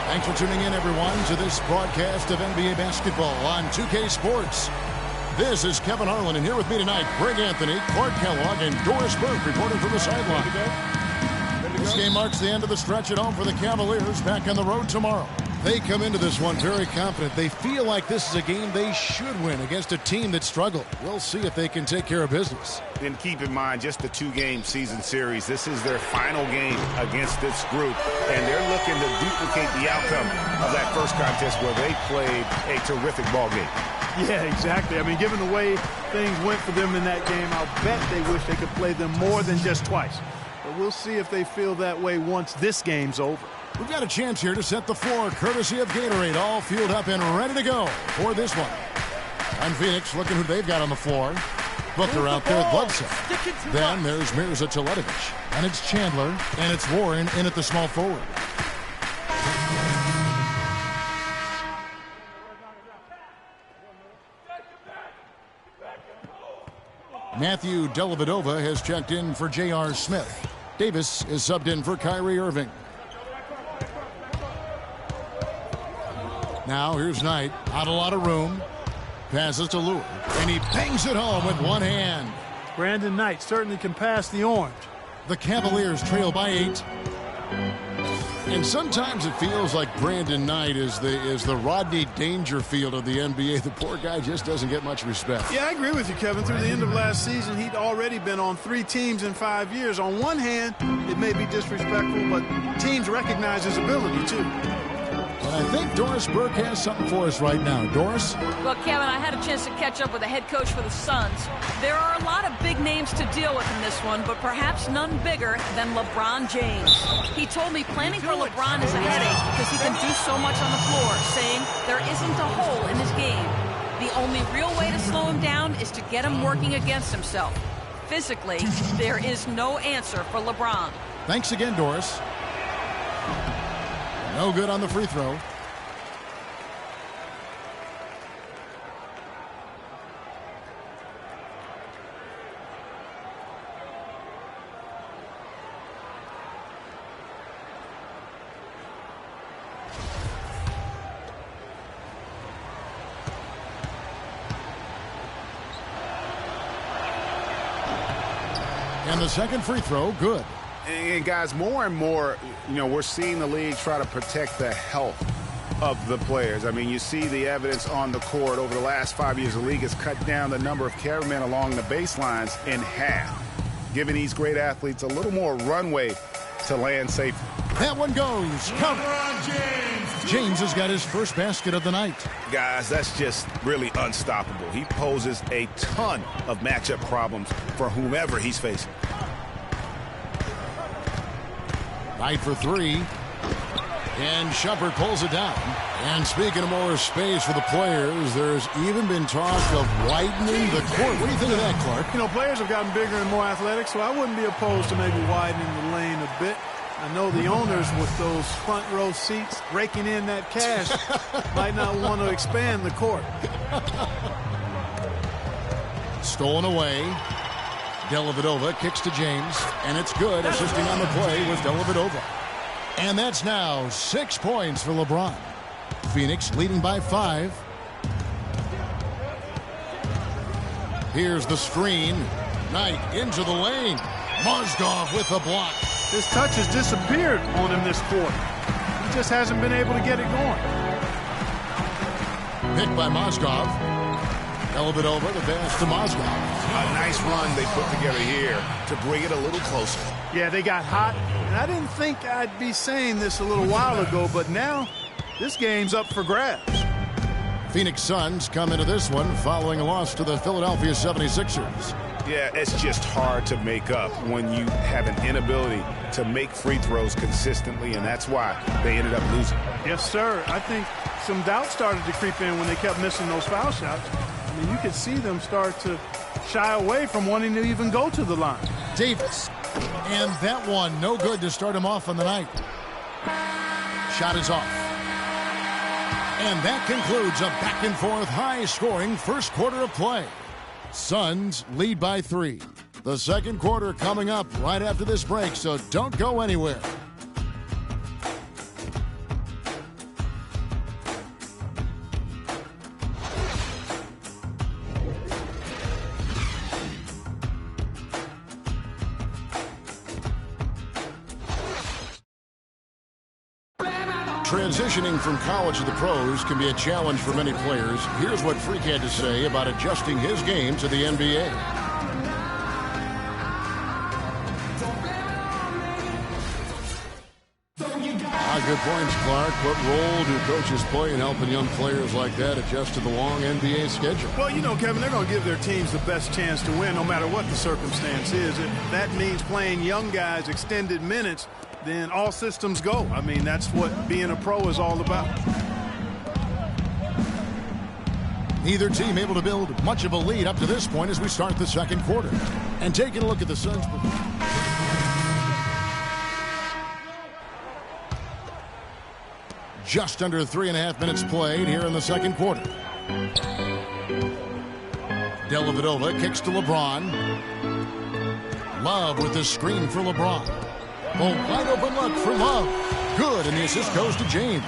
Thanks for tuning in, everyone, to this broadcast of NBA basketball on 2K Sports. This is Kevin Harlan, and here with me tonight, Greg Anthony, Clark Kellogg, and Doris Burke reporting from the sideline. This game marks the end of the stretch at home for the Cavaliers, back on the road tomorrow. They come into this one very confident. They feel like this is a game they should win against a team that struggled. We'll see if they can take care of business. And keep in mind, just the 2-game season series. This is their final game against this group, and they're looking to duplicate the outcome of that first contest where they played a terrific ball game. Yeah, exactly. I mean, given the way things went for them in that game, I'll bet they wish they could play them more than just twice. But we'll see if they feel that way once this game's over. We've got a chance here to set the floor, courtesy of Gatorade, all fueled up and ready to go for this one. And Phoenix looking who they've got on the floor. Booker out there with Bledsoe. Then there's Mirza Teletovic. And it's Chandler, and it's Warren in at the small forward. Matthew Dellavedova has checked in for J.R. Smith. Davis is subbed in for Kyrie Irving. Now here's Knight, out a lot of room. Passes to Lure, and he bangs it home with one hand. Brandon Knight certainly can pass the orange. The Cavaliers trail by 8. And sometimes it feels like Brandon Knight is the Rodney Dangerfield of the NBA. The poor guy just doesn't get much respect. Yeah, I agree with you, Kevin. Through the end of last season, he'd already been on 3 teams in 5 years. On one hand, it may be disrespectful, but teams recognize his ability, too. And I think Doris Burke has something for us right now. Doris? Well, Kevin, I had a chance to catch up with the head coach for the Suns. There are a lot of big names to deal with in this one, but perhaps none bigger than LeBron James. He told me planning for LeBron is a headache because he can do so much on the floor, saying there isn't a hole in his game. The only real way to slow him down is to get him working against himself. Physically, there is no answer for LeBron. Thanks again, Doris. No good on the free throw. And the second free throw, good. And guys, more and more, we're seeing the league try to protect the health of the players. I mean, you see the evidence on the court. Over the last 5 years, the league has cut down the number of cameramen along the baselines in half, giving these great athletes a little more runway to land safely. That one goes. James has got his first basket of the night. Guys, that's just really unstoppable. He poses a ton of matchup problems for whomever he's facing. Knight for 3. And Shumpert pulls it down. And speaking of more space for the players, there's even been talk of widening the court. What do you think of that, Clark? Players have gotten bigger and more athletic, so I wouldn't be opposed to maybe widening the lane a bit. I know the owners with those front row seats raking in that cash might not want to expand the court. Stolen away. Dellavedova kicks to James, and it's good. Assisting on the play was Dellavedova. And that's now 6 points for LeBron. Phoenix leading by 5. Here's the screen. Knight into the lane. Mozgov with the block. His touch has disappeared on him this quarter. He just hasn't been able to get it going. Picked by Mozgov. Dellavedova, the pass to Mozgov. A nice run they put together here to bring it a little closer. Yeah, they got hot. And I didn't think I'd be saying this a little while ago, but now this game's up for grabs. Phoenix Suns come into this one following a loss to the Philadelphia 76ers. Yeah, it's just hard to make up when you have an inability to make free throws consistently, and that's why they ended up losing. Yes, sir. I think some doubt started to creep in when they kept missing those foul shots. I mean, you could see them start to shy away from wanting to even go to the line. Davis. And that one, no good to start him off on the night. Shot is off. And that concludes a back-and-forth, high-scoring first quarter of play. Suns lead by 3. The second quarter coming up right after this break, so don't go anywhere. Transitioning from college to the pros can be a challenge for many players. Here's what Freak had to say about adjusting his game to the NBA. Good points, Clark. What role do coaches play in helping young players like that adjust to the long NBA schedule? Well, you know, Kevin, they're going to give their teams the best chance to win no matter what the circumstance is. If that means playing young guys extended minutes, then all systems go. I mean, that's what being a pro is all about. Neither team able to build much of a lead up to this point as we start the second quarter. And taking a look at the Suns' performance. Just under 3.5 minutes played here in the second quarter. Dellavedova kicks to LeBron. Love with the screen for LeBron. Oh, wide open look for Love. Good, and the assist goes to James.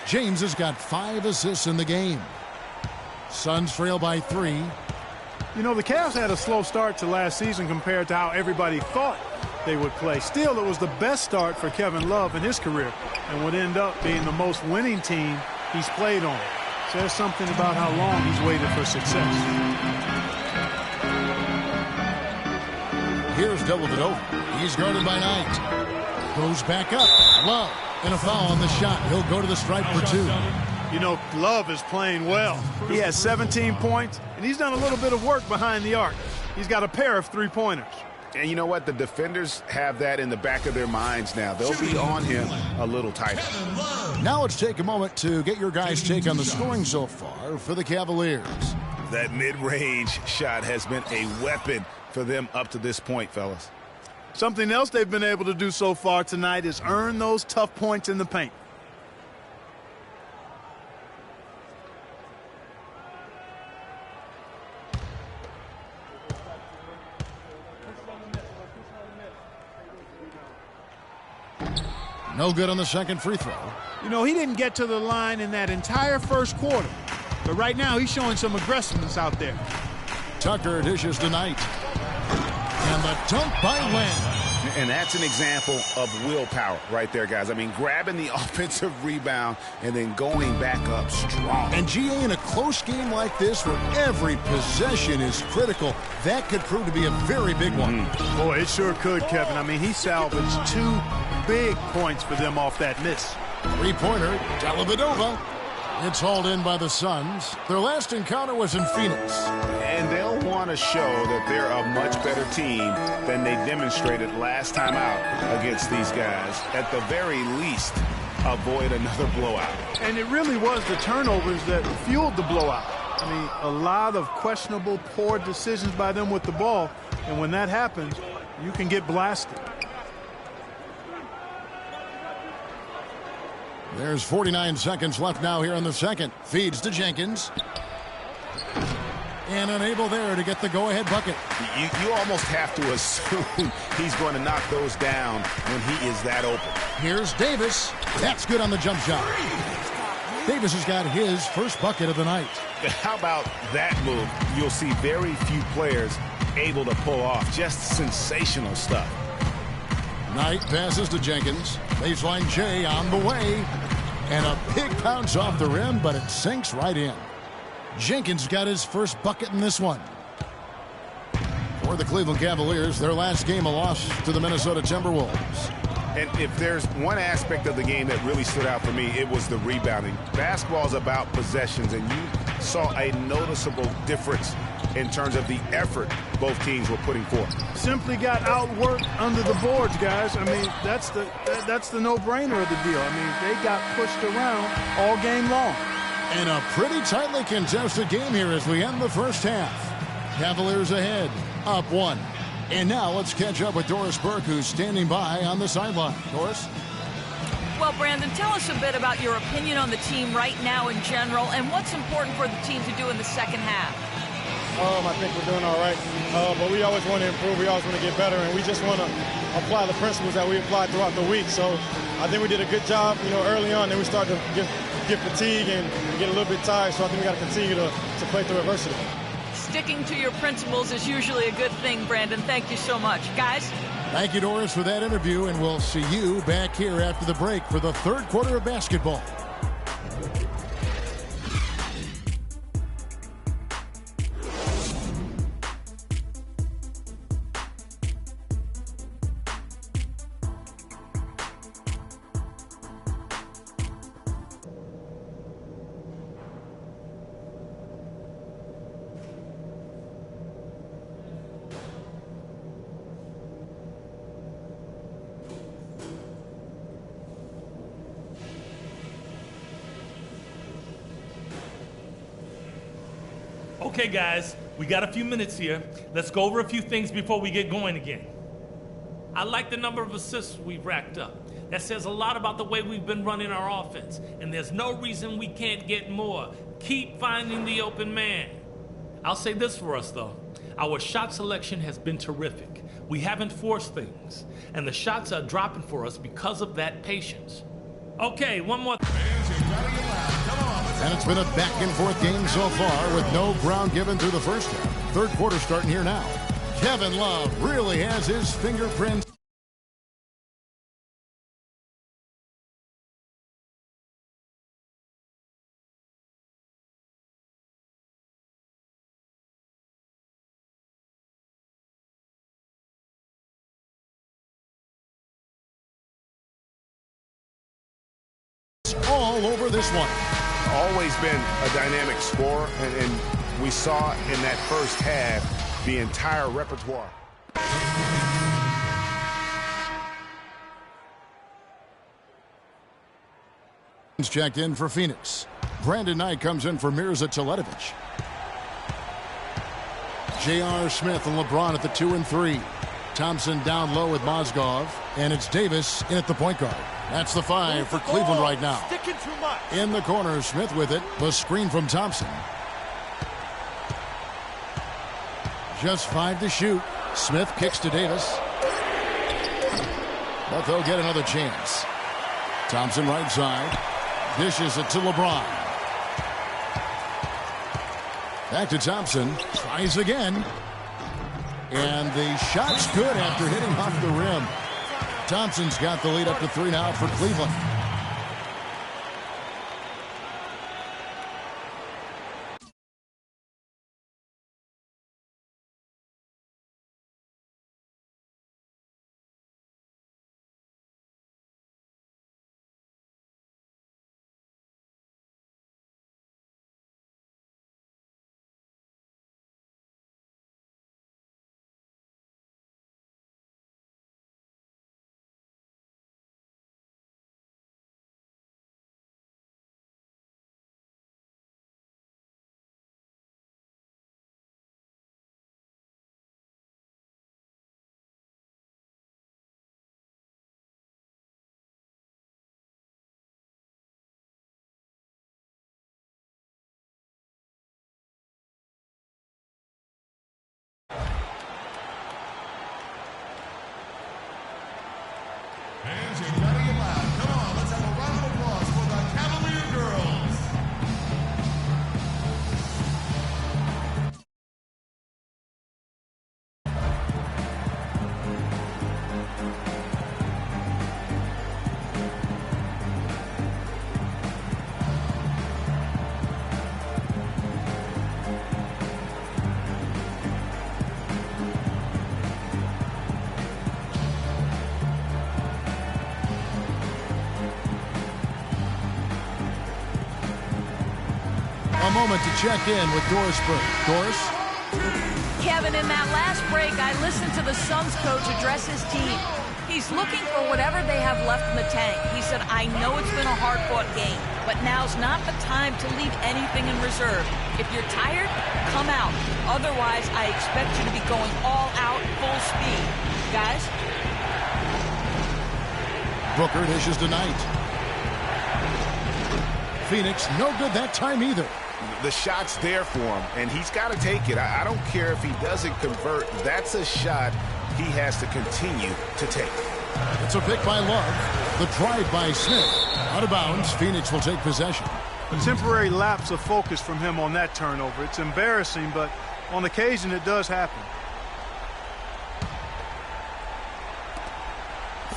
James has got 5 assists in the game. Suns trail by 3. You know, the Cavs had a slow start to last season compared to how everybody thought they would play. Still, it was the best start for Kevin Love in his career and would end up being the most winning team he's played on. Says something about how long he's waited for success. Here's Dellavedova. He's guarded by Knight. Goes back up. Love. And a foul on the shot. He'll go to the stripe for 2. You know, Love is playing well. He has 17 points, and he's done a little bit of work behind the arc. He's got a pair of three-pointers. And you know what? The defenders have that in the back of their minds now. They'll be on him a little tighter. Now let's take a moment to get your guys' take on the scoring so far for the Cavaliers. That mid-range shot has been a weapon for them up to this point, fellas. Something else they've been able to do so far tonight is earn those tough points in the paint. No good on the second free throw. You know, he didn't get to the line in that entire first quarter. But right now, he's showing some aggressiveness out there. Tucker dishes to Knight. And the dunk by Lamb. And that's an example of willpower right there, guys. I mean, grabbing the offensive rebound and then going back up strong. And GA, in a close game like this where every possession is critical, that could prove to be a very big one. Boy, it sure could, Kevin. I mean, he salvaged 2 big points for them off that miss. Three-pointer, Dellavedova. It's hauled in by the Suns. Their last encounter was in Phoenix. And they'll want to show that they're a much better team than they demonstrated last time out against these guys. At the very least, avoid another blowout. And it really was the turnovers that fueled the blowout. I mean, a lot of questionable, poor decisions by them with the ball. And when that happens, you can get blasted. There's 49 seconds left now here in the second. Feeds to Jenkins. And unable there to get the go-ahead bucket. You almost have to assume he's going to knock those down when he is that open. Here's Davis. That's good on the jump shot. Davis has got his first bucket of the night. How about that move? You'll see very few players able to pull off just sensational stuff. Knight passes to Jenkins. Baseline J on the way. And a big bounce off the rim, but it sinks right in. Jenkins got his first bucket in this one. For the Cleveland Cavaliers, their last game a loss to the Minnesota Timberwolves. And if there's one aspect of the game that really stood out for me, it was the rebounding. Basketball is about possessions, and you saw a noticeable difference in terms of the effort both teams were putting forth. Simply got outworked under the boards, guys. I mean, that's the no-brainer of the deal. I mean, they got pushed around all game long. And a pretty tightly contested game here as we end the first half. Cavaliers ahead, up 1. And now let's catch up with Doris Burke, who's standing by on the sideline. Doris? Well, Brandon, tell us a bit about your opinion on the team right now in general and what's important for the team to do in the second half. I think we're doing all right, but we always want to improve. We always want to get better, and we just want to apply the principles that we applied throughout the week. So I think we did a good job, early on. Then we started to get fatigue and get a little bit tired. So I think we got to continue to play through adversity. Sticking to your principles is usually a good thing, Brandon. Thank you so much. Guys? Thank you, Doris, for that interview, and we'll see you back here after the break for the third quarter of basketball. Okay, guys, we got a few minutes here. Let's go over a few things before we get going again. I like the number of assists we've racked up. That says a lot about the way we've been running our offense, and there's no reason we can't get more. Keep finding the open man. I'll say this for us, though. Our shot selection has been terrific. We haven't forced things, and the shots are dropping for us because of that patience. Okay, one more. And it's been a back-and-forth game so far with no ground given through the first half. Third quarter starting here now. Kevin Love really has his fingerprints. All over this one. Always been a dynamic scorer, and we saw in that first half the entire repertoire. Checked in for Phoenix. Brandon Knight comes in for Mirza Teletovic. J.R. Smith and LeBron at the 2 and 3. Thompson down low with Mozgov, and it's Davis in at the point guard. That's the 5 for Cleveland right now. Sticking too much. In the corner, Smith with it. The screen from Thompson. Just 5 to shoot. Smith kicks to Davis. But they'll get another chance. Thompson right side. Dishes it to LeBron. Back to Thompson. Tries again. And the shot's good after hitting off the rim. Thompson's got the lead up to 3 now for Cleveland. Fans, you gotta get loud. Come on, let's have a round of applause for the Cavalier girls. A moment to check in with Doris Burke. Doris? Kevin, in that last break, I listened to the Suns coach address his team. He's looking for whatever they have left in the tank. He said, I know it's been a hard-fought game, but now's not the time to leave anything in reserve. If you're tired, come out. Otherwise, I expect you to be going all out, full speed. Guys? Booker dishes to Knight. Phoenix, no good that time either. The shot's there for him, and he's got to take it. I don't care if he doesn't convert. That's a shot he has to continue to take. It's a pick by Love. The drive by Smith. Out of bounds, Phoenix will take possession. A temporary lapse of focus from him on that turnover. It's embarrassing, but on occasion it does happen.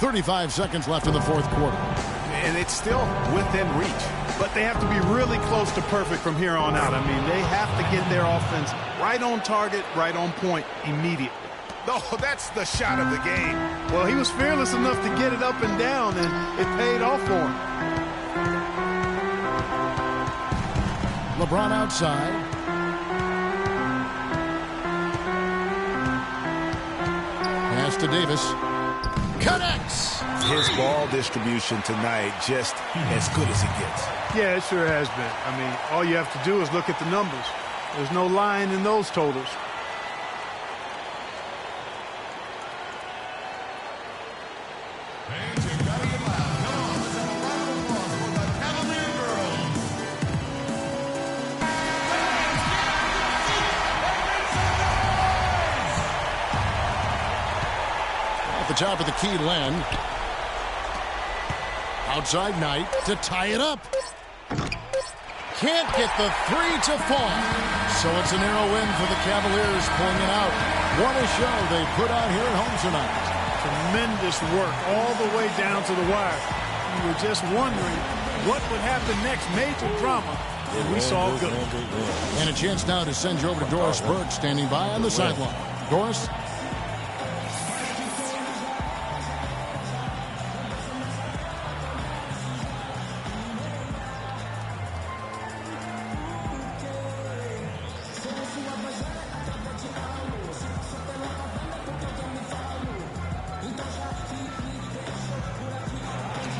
35 seconds left in the fourth quarter. And it's still within reach. But they have to be really close to perfect from here on out. I mean, they have to get their offense right on target, right on point immediately. Oh, that's the shot of the game. Well, he was fearless enough to get it up and down, and it paid off for him. LeBron outside. Pass to Davis. Connects. His ball distribution tonight just as good as it gets. Yeah, it sure has been. I mean, all you have to do is look at the numbers. There's no lying in those totals. The top of the key, Len. Outside Knight to tie it up. Can't get the three to fall. So it's a narrow win for the Cavaliers, pulling it out. What a show they put on here at home tonight. Tremendous work all the way down to the wire. You were just wondering what would happen next. Major drama. And we saw good. And a chance now to send you over to Doris Burke, standing by on the sideline. Doris?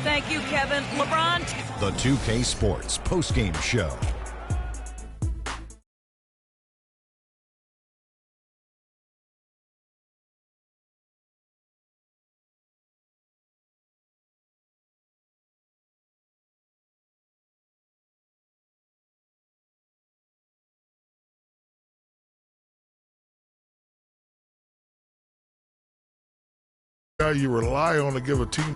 Thank you, Kevin. LeBron. The 2K Sports postgame show. You rely on to give a team.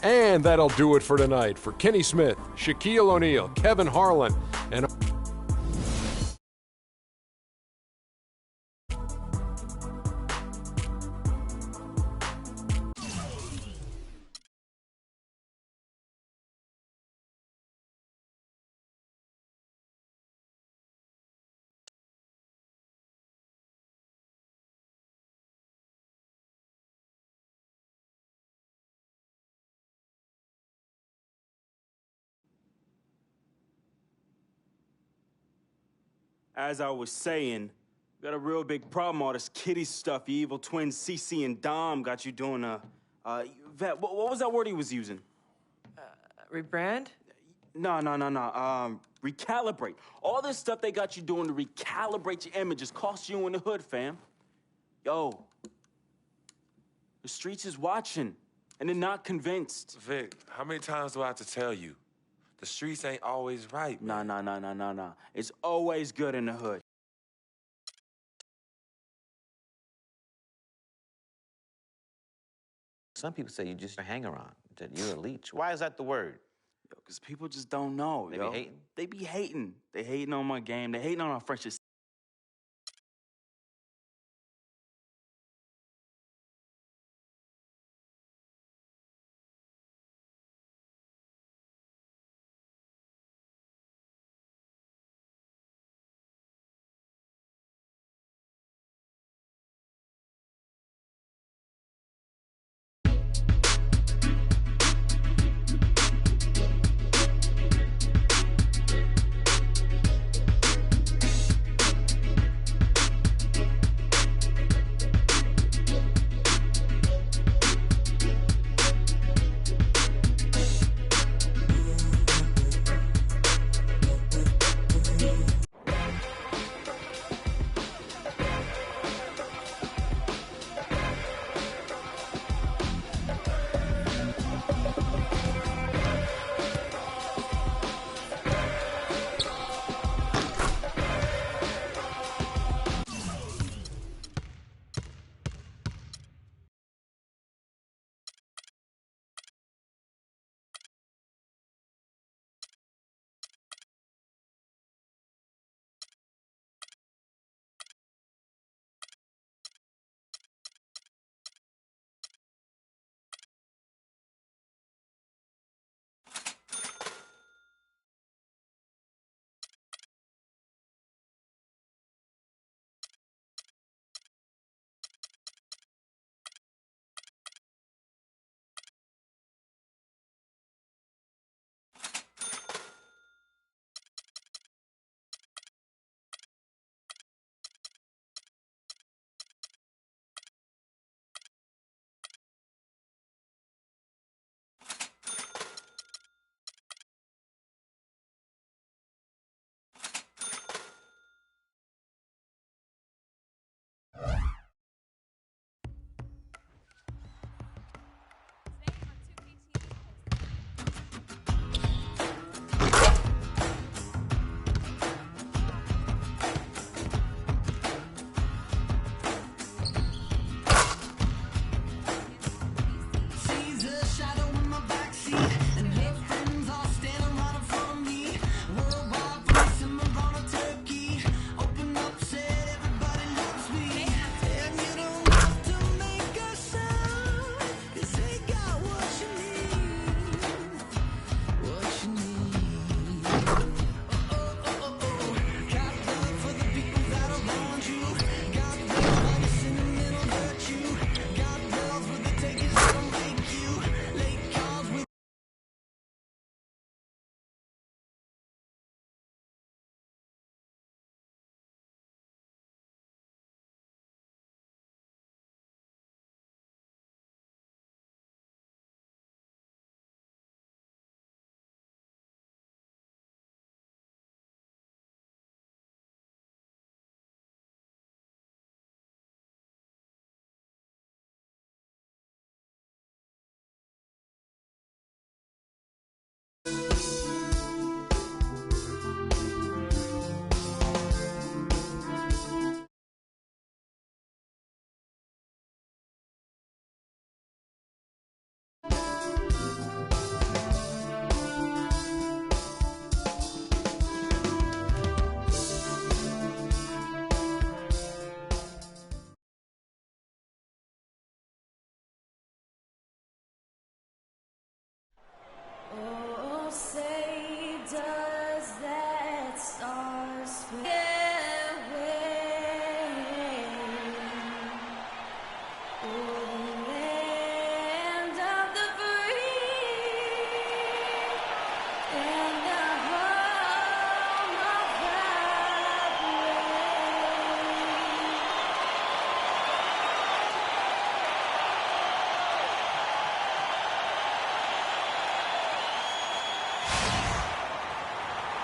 And that'll do it for tonight. For Kenny Smith, Shaquille O'Neal, Kevin Harlan, and as I was saying, got a real big problem. All this kitty stuff, you evil twins, CC and Dom got you doing Vet, what was that word he was using? Rebrand? No. Recalibrate. All this stuff they got you doing to recalibrate your images cost you in the hood, fam. Yo, the streets is watching, and they're not convinced. Vic, how many times do I have to tell you? The streets ain't always right. Nah. It's always good in the hood. Some people say you just a hanger-on, that you're a leech. Why is that the word? Yo, because people just don't know, They be hating? They be hating. They hating on my game. They hating on our friendship.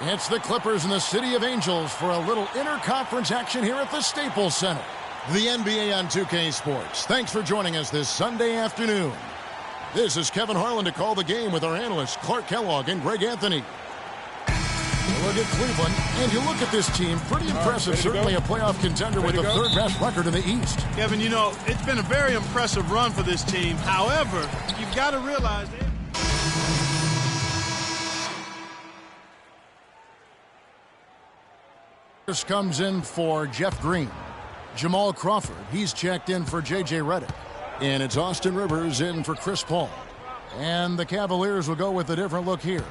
It's the Clippers and the City of Angels for a little interconference action here at the Staples Center. The NBA on 2K Sports. Thanks for joining us this Sunday afternoon. This is Kevin Harlan to call the game with our analysts Clark Kellogg and Greg Anthony. Look at Cleveland, and you look at this team, pretty impressive. Certainly a playoff contender with the third-best record in the East. Kevin, you know, it's been a very impressive run for this team. However, you've got to realize This comes in for Jeff Green. Jamal Crawford, he's checked in for J.J. Redick. And it's Austin Rivers in for Chris Paul. And the Cavaliers will go with a different look here.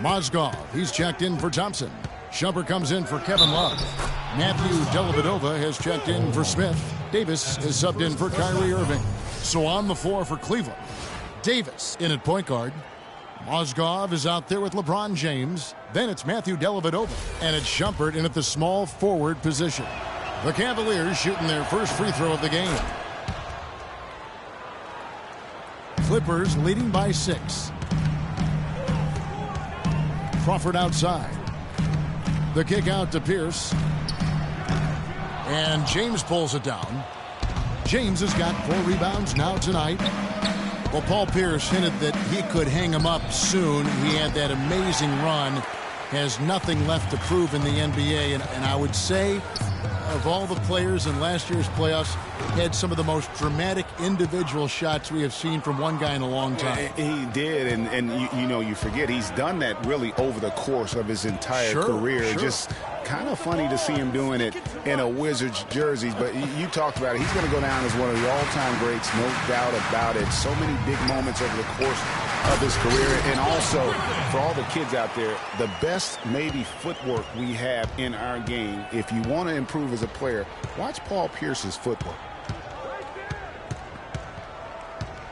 Mozgov, he's checked in for Thompson. Shumpert comes in for Kevin Love. Matthew Dellavedova has checked in for Smith. Davis is subbed in for Kyrie Irving. So on the floor for Cleveland, Davis in at point guard. Mozgov is out there with LeBron James. Then it's Matthew Dellavedova. And it's Shumpert in at the small forward position. The Cavaliers shooting their first free throw of the game. Clippers leading by 6. Crawford outside. The kick out to Pierce. And James pulls it down. James has got 4 rebounds now tonight. Well, Paul Pierce hinted that he could hang him up soon. He had that amazing run. Has nothing left to prove in the NBA. And I would say, of all the players in last year's playoffs, had some of the most dramatic individual shots we have seen from one guy in a long time. He did, and you know, you forget he's done that really over the course of his entire career. Sure. Just kind of funny to see him doing it in a Wizards jersey. But you talked about it. He's going to go down as one of the all-time greats, no doubt about it. So many big moments over the course of his career. And also, for all the kids out there, the best maybe footwork we have in our game, if you want to improve as a player, watch Paul Pierce's footwork.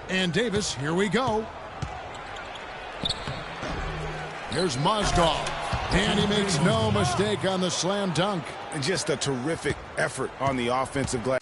And Davis, here we go. Here's Mozgov. And he makes no mistake on the slam dunk. Just a terrific effort on the offensive glass.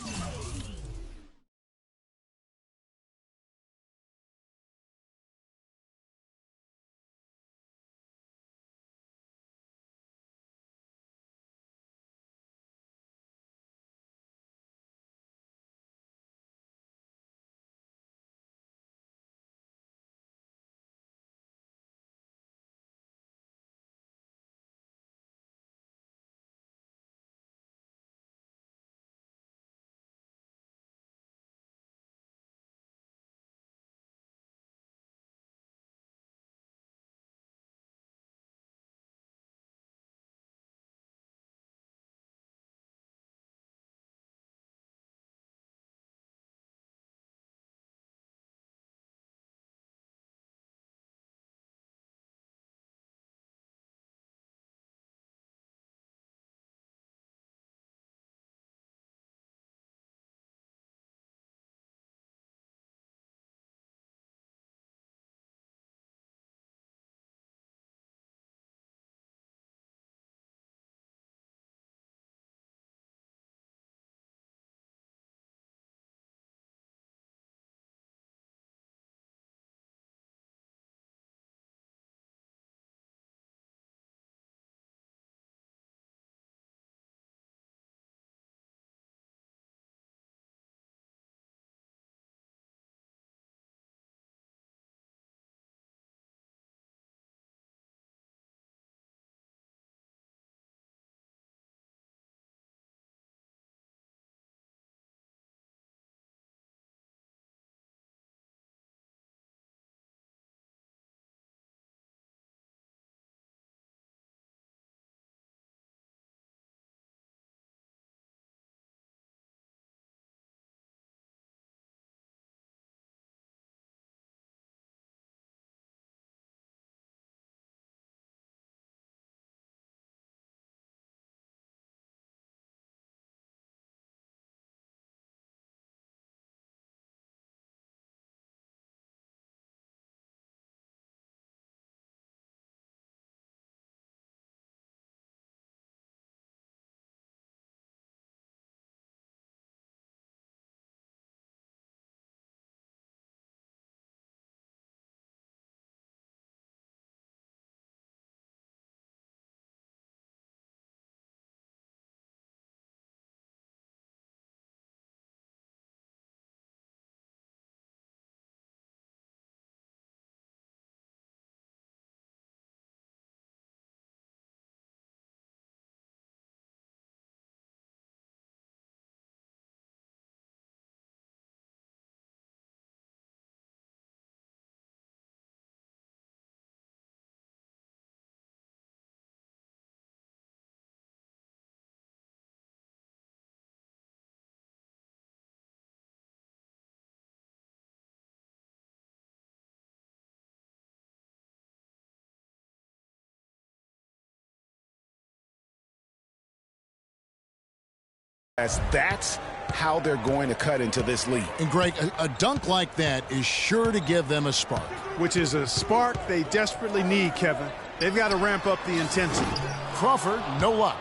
That's how they're going to cut into this lead. And Greg, a dunk like that is sure to give them a spark. Which is a spark they desperately need, Kevin. They've got to ramp up the intensity. Crawford, no luck.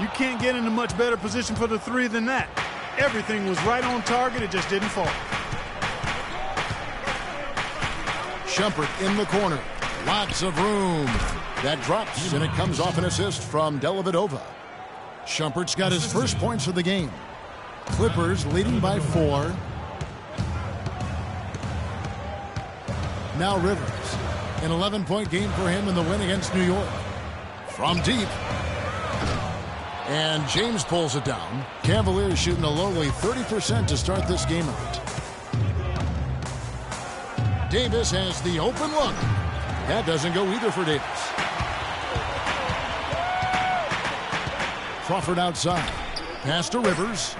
You can't get in a much better position for the three than that. Everything was right on target. It just didn't fall. Shumpert in the corner. Lots of room. That drops, and it comes off an assist from Dellavedova. Shumpert's got his first points of the game. Clippers leading by 4. Now Rivers. An 11-point game for him in the win against New York. From deep. And James pulls it down. Cavaliers shooting a lowly 30% to start this game out. Davis has the open look. That doesn't go either for Davis. Crawford outside. Pass to Rivers.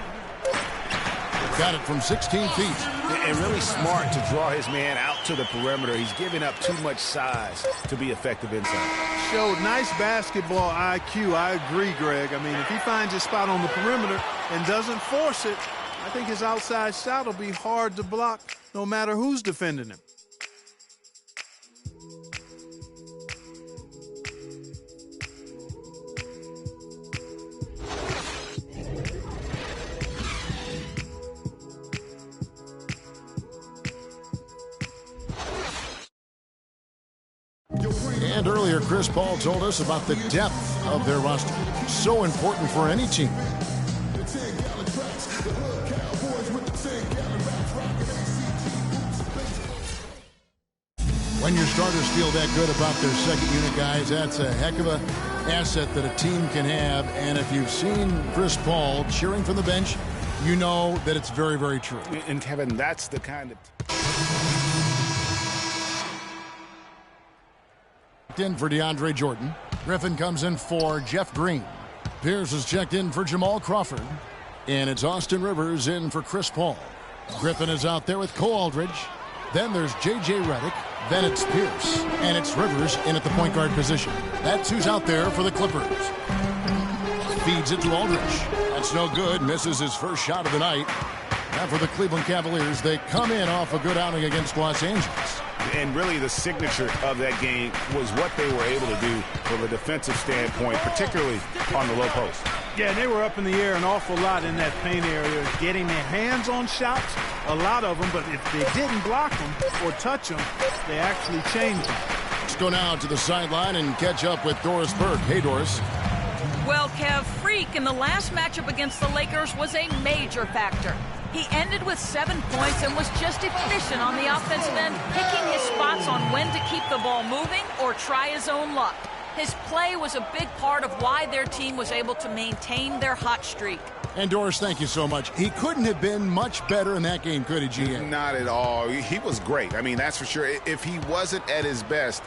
Got it from 16 feet. And really smart to draw his man out to the perimeter. He's giving up too much size to be effective inside. Showed nice basketball IQ. I agree, Greg. I mean, if he finds his spot on the perimeter and doesn't force it, I think his outside shot will be hard to block no matter who's defending him. And earlier, Chris Paul told us about the depth of their roster. So important for any team. When your starters feel that good about their second unit guys, that's a heck of an asset that a team can have. And if you've seen Chris Paul cheering from the bench, you know that it's very, very true. And Kevin, that's the kind of... In for DeAndre Jordan. Griffin comes in for Jeff Green. Pierce is checked in for Jamal Crawford. And it's Austin Rivers in for Chris Paul. Griffin is out there with Cole Aldridge. Then there's J.J. Redick. Then it's Pierce. And it's Rivers in at the point guard position. That's who's out there for the Clippers. Feeds it to Aldridge. That's no good. Misses his first shot of the night. Now for the Cleveland Cavaliers, they come in off a good outing against Los Angeles. And really the signature of that game was what they were able to do from a defensive standpoint, particularly on the low post. Yeah, and they were up in the air an awful lot in that paint area, getting their hands on shots, a lot of them, but if they didn't block them or touch them, they actually changed them. Let's go now to the sideline and catch up with Doris Burke. Hey, Doris. Well, Kev, Freak in the last matchup against the Lakers was a major factor. He ended with 7 points and was just efficient on the offensive end, picking his spots on when to keep the ball moving or try his own luck. His play was a big part of why their team was able to maintain their hot streak. And Doris, thank you so much. He couldn't have been much better in that game, could he, GA? Not at all. He was great. I mean, that's for sure. If he wasn't at his best,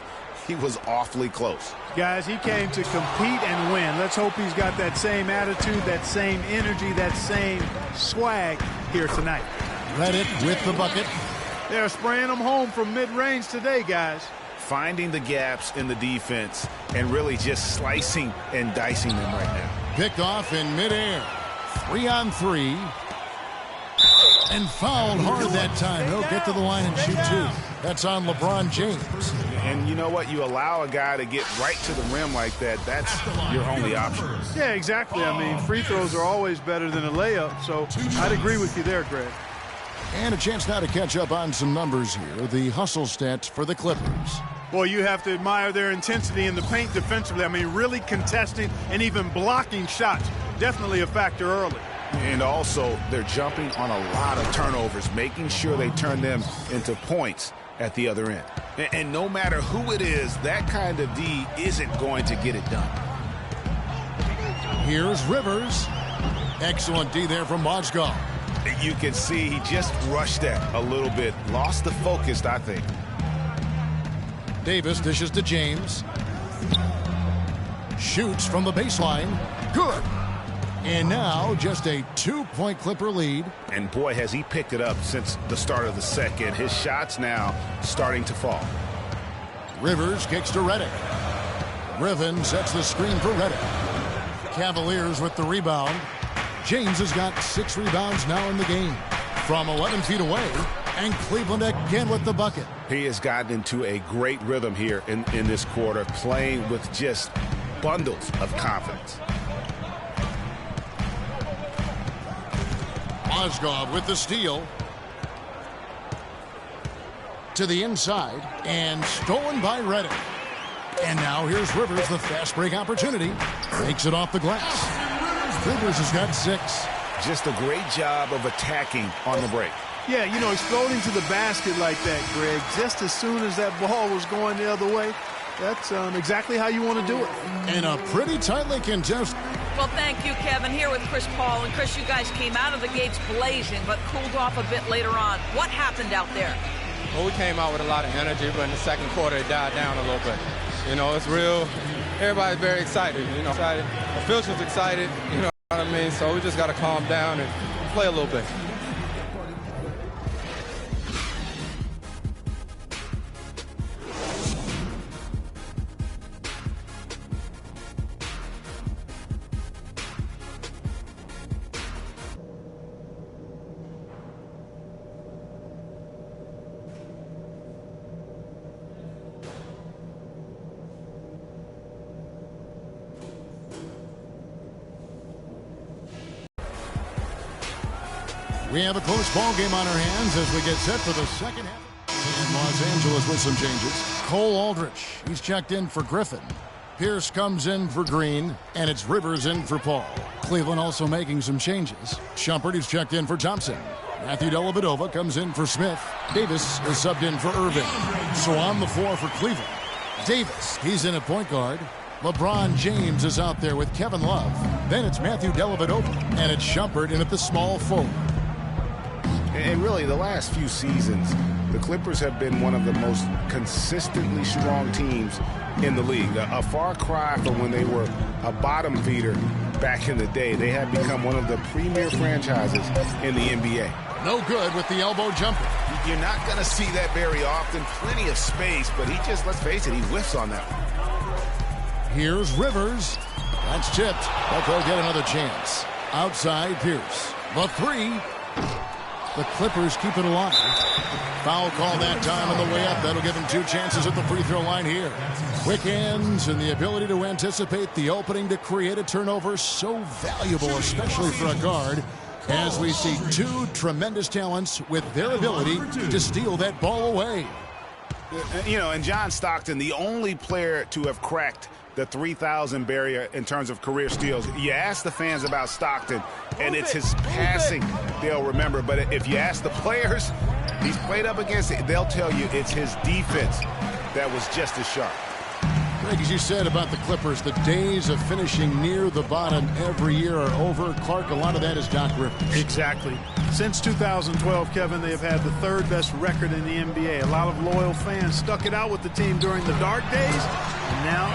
he was awfully close. Guys, he came to compete and win. Let's hope he's got that same attitude, that same energy, that same swag here tonight. Redick with the bucket. They're spraying them home from mid-range today, guys. Finding the gaps in the defense and really just slicing and dicing them right now. Picked off in midair. 3-on-3. And fouled hard that time. He'll get to the line and shoot 2. That's on LeBron James. And you know what? You allow a guy to get right to the rim like that, that's your only option. Yeah, exactly. I mean, free throws are always better than a layup, so I'd agree with you there, Greg. And a chance now to catch up on some numbers here. The hustle stats for the Clippers. Boy, you have to admire their intensity in the paint defensively. I mean, really contesting and even blocking shots. Definitely a factor early. And also, they're jumping on a lot of turnovers, making sure they turn them into points at the other end. And no matter who it is, that kind of D isn't going to get it done. Here's Rivers. Excellent D there from Mozgov. You can see he just rushed that a little bit. Lost the focus, I think. Davis dishes to James. Shoots from the baseline. Good. And now just a 2-point Clipper lead. And boy, has he picked it up since the start of the second. His shots now starting to fall. Rivers kicks to Redick. Griffin sets the screen for Redick. Cavaliers with the rebound. James has got 6 rebounds now in the game. From 11 feet away, and Cleveland again with the bucket. He has gotten into a great rhythm here in this quarter, playing with just bundles of confidence. Mozgov with the steal. To the inside, and stolen by Redick. And now here's Rivers, the fast break opportunity. Makes it off the glass. Rivers has got 6. Just a great job of attacking on the break. Yeah, you know, exploding to the basket like that, Greg, just as soon as that ball was going the other way, that's exactly how you want to do it. And a pretty tightly contested. Well, thank you, Kevin. Here with Chris Paul. And Chris, you guys came out of the gates blazing, but cooled off a bit later on. What happened out there? Well, we came out with a lot of energy, but in the second quarter, it died down a little bit. You know, it's real. Everybody's very excited. You know, excited. Officials excited. You know what I mean? So we just got to calm down and play a little bit. We have a close ball game on our hands as we get set for the second half. In Los Angeles with some changes. Cole Aldrich, he's checked in for Griffin. Pierce comes in for Green, and it's Rivers in for Paul. Cleveland also making some changes. Shumpert, he's checked in for Thompson. Matthew Dellavedova comes in for Smith. Davis is subbed in for Irving. So on the floor for Cleveland. Davis, he's in at point guard. LeBron James is out there with Kevin Love. Then it's Matthew Dellavedova, and it's Shumpert in at the small forward. And really, the last few seasons, the Clippers have been one of the most consistently strong teams in the league. A far cry from when they were a bottom feeder back in the day. They have become one of the premier franchises in the NBA. No good with the elbow jumper. You're not going to see that very often. Plenty of space, but he just, let's face it, he whiffs on that one. Here's Rivers. That's tipped, but they'll get another chance. Outside Pierce. The 3. The Clippers keep it alive. Foul call that time on the way up. That'll give him 2 chances at the free throw line here. Quick hands and the ability to anticipate the opening to create a turnover. So valuable, especially for a guard, as we see 2 tremendous talents with their ability to steal that ball away. You know, and John Stockton, the only player to have cracked the 3,000 barrier in terms of career steals. You ask the fans about Stockton, and it's his passing they'll remember. But if you ask the players he's played up against, they'll tell you it's his defense that was just as sharp. Greg, as you said about the Clippers, the days of finishing near the bottom every year are over. Clark, a lot of that is Doc Rivers. Exactly. Since 2012, Kevin, they have had the 3rd best record in the NBA. A lot of loyal fans stuck it out with the team during the dark days, and now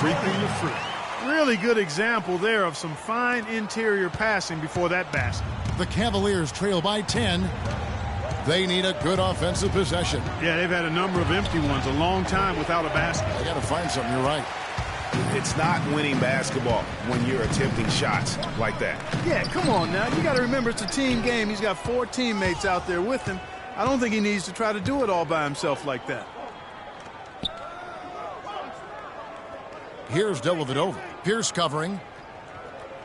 they're reaping the fruit. Really good example there of some fine interior passing before that basket. The Cavaliers trail by 10. They need a good offensive possession. Yeah, they've had a number of empty ones, a long time without a basket. They got to find something, you're right. It's not winning basketball when you're attempting shots like that. Yeah, come on now. You got to remember it's a team game. He's got 4 teammates out there with him. I don't think he needs to try to do it all by himself like that. Here's Dellavedova. Pierce covering.